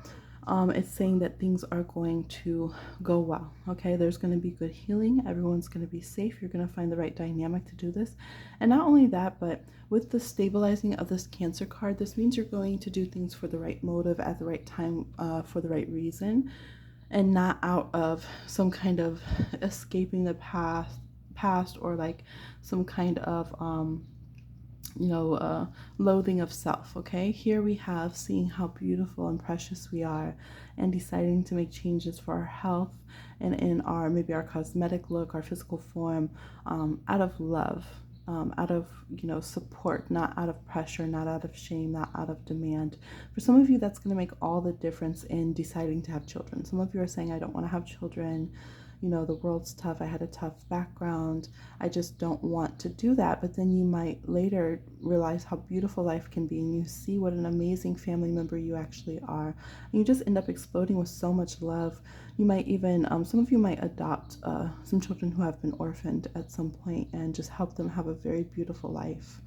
it's saying that things are going to go well, okay? There's going to be good healing. Everyone's going to be safe. You're going to find the right dynamic to do this. And not only that, but with the stabilizing of this Cancer card, this means you're going to do things for the right motive at the right time, for the right reason, and not out of some kind of escaping the past or like some kind of loathing of self, okay? Here we have seeing how beautiful and precious we are and deciding to make changes for our health and in our, maybe our cosmetic look, our physical form, out of love, out of, support, not out of pressure, not out of shame, not out of demand. For some of you, that's going to make all the difference in deciding to have children. Some of you are saying, I don't want to have children. The world's tough. I had a tough background. I just don't want to do that. But then you might later realize how beautiful life can be and you see what an amazing family member you actually are. And you just end up exploding with so much love. You might even, some of you might adopt some children who have been orphaned at some point and just help them have a very beautiful life.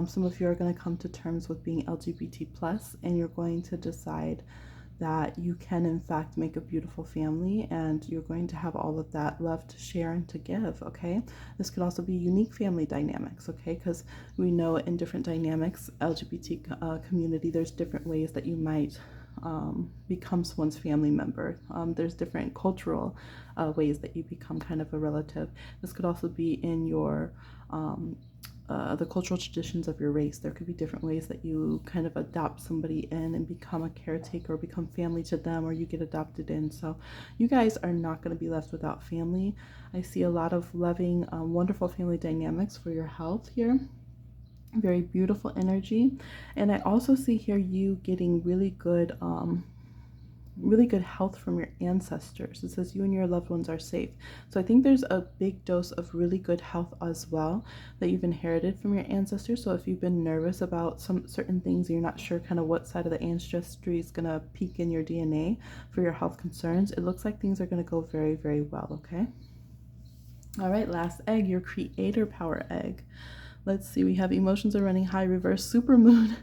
Some of you are going to come to terms with being LGBT plus and you're going to decide that you can in fact make a beautiful family and you're going to have all of that love to share and to give, okay? This could also be unique family dynamics, okay? Because we know in different dynamics, LGBT community, there's different ways that you might become someone's family member. There's different cultural ways that you become kind of a relative. This could also be in your the cultural traditions of your race. There could be different ways that you kind of adopt somebody in and become a caretaker or become family to them, or you get adopted in. So you guys are not going to be left without family. I see a lot of loving, wonderful family dynamics for your health here. Very beautiful energy. And I also see here you getting really good health from your ancestors. It says you and your loved ones are safe. So I think there's a big dose of really good health as well that you've inherited from your ancestors. So if you've been nervous about some certain things, you're not sure kind of what side of the ancestry is going to peak in your DNA for your health concerns, it looks like things are going to go very, very well, okay? All right, last egg, your creator power egg. Let's see, we have emotions are running high, reverse supermoon.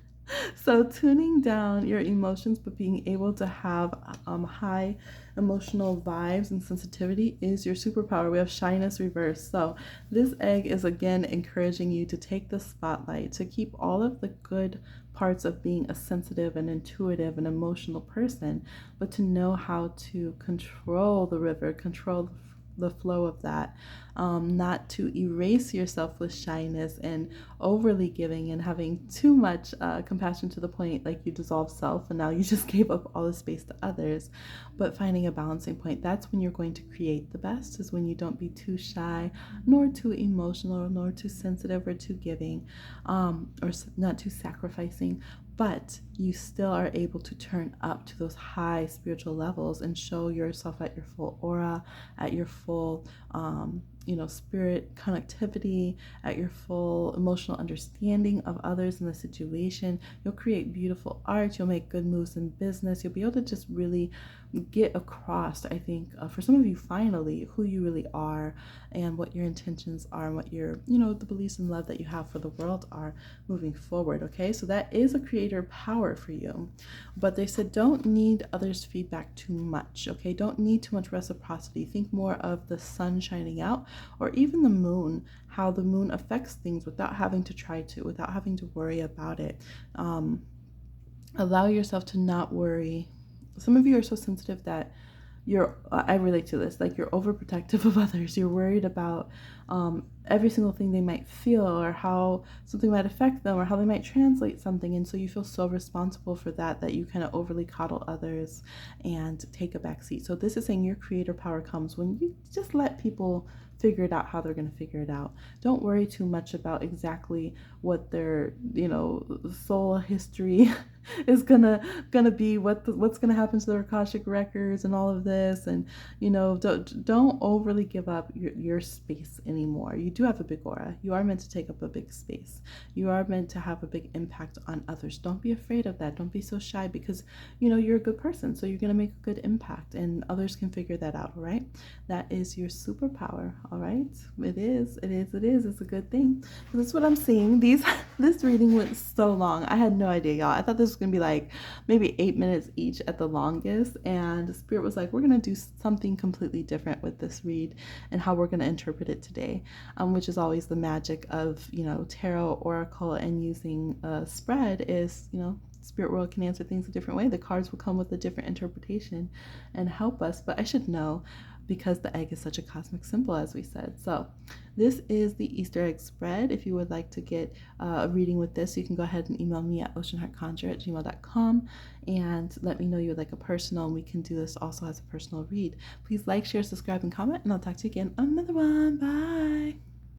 So tuning down your emotions, but being able to have high emotional vibes and sensitivity is your superpower. We have shyness reverse. So this egg is again encouraging you to take the spotlight, to keep all of the good parts of being a sensitive and intuitive and emotional person, but to know how to control the river, control the flow of that, not to erase yourself with shyness and overly giving and having too much compassion to the point like you dissolve self and now you just gave up all the space to others, but finding a balancing point. That's when you're going to create the best, is when you don't be too shy, nor too emotional, nor too sensitive or too giving, or not too sacrificing, but you still are able to turn up to those high spiritual levels and show yourself at your full aura, at your full spirit connectivity, at your full emotional understanding of others in the situation. You'll create beautiful art, you'll make good moves in business, you'll be able to just really get across, I think, for some of you, finally, who you really are and what your intentions are and what your, the beliefs and love that you have for the world are moving forward. Okay, so that is a creator power for you. But they said don't need others' feedback too much. Okay, don't need too much reciprocity. Think more of the sun shining out, or even the moon, how the moon affects things without having to try to, without having to worry about it. Allow yourself to not worry. Some of you are so sensitive that I relate to this, like you're overprotective of others. You're worried about every single thing they might feel, or how something might affect them, or how they might translate something. And so you feel so responsible for that you kind of overly coddle others and take a back seat. So this is saying your creator power comes when you just let people figure it out how they're going to figure it out. Don't worry too much about exactly what their soul history is gonna be, what's gonna happen to their Akashic records and all of this. And don't overly give up your space anymore. You do have a big aura. You are meant to take up a big space. You are meant to have a big impact on others. Don't be afraid of that. Don't be so shy, because you're a good person, so you're gonna make a good impact and others can figure that out. All right, that is your superpower. All right, it is it's a good thing. That's what I'm seeing. This reading went so long. I had no idea, y'all. I thought this was gonna be like maybe 8 minutes each at the longest, and Spirit was like, we're gonna do something completely different with this read and how we're gonna interpret it today, which is always the magic of tarot, oracle, and using a spread. Is Spirit world can answer things a different way. The cards will come with a different interpretation and help us. But I should know, because the egg is such a cosmic symbol, as we said. So this is the Easter egg spread. If you would like to get a reading with this, you can go ahead and email me at oceanheartconjure@gmail.com and let me know you would like a personal, and we can do this also as a personal read. Please like, share, subscribe, and comment, and I'll talk to you again on another one. Bye.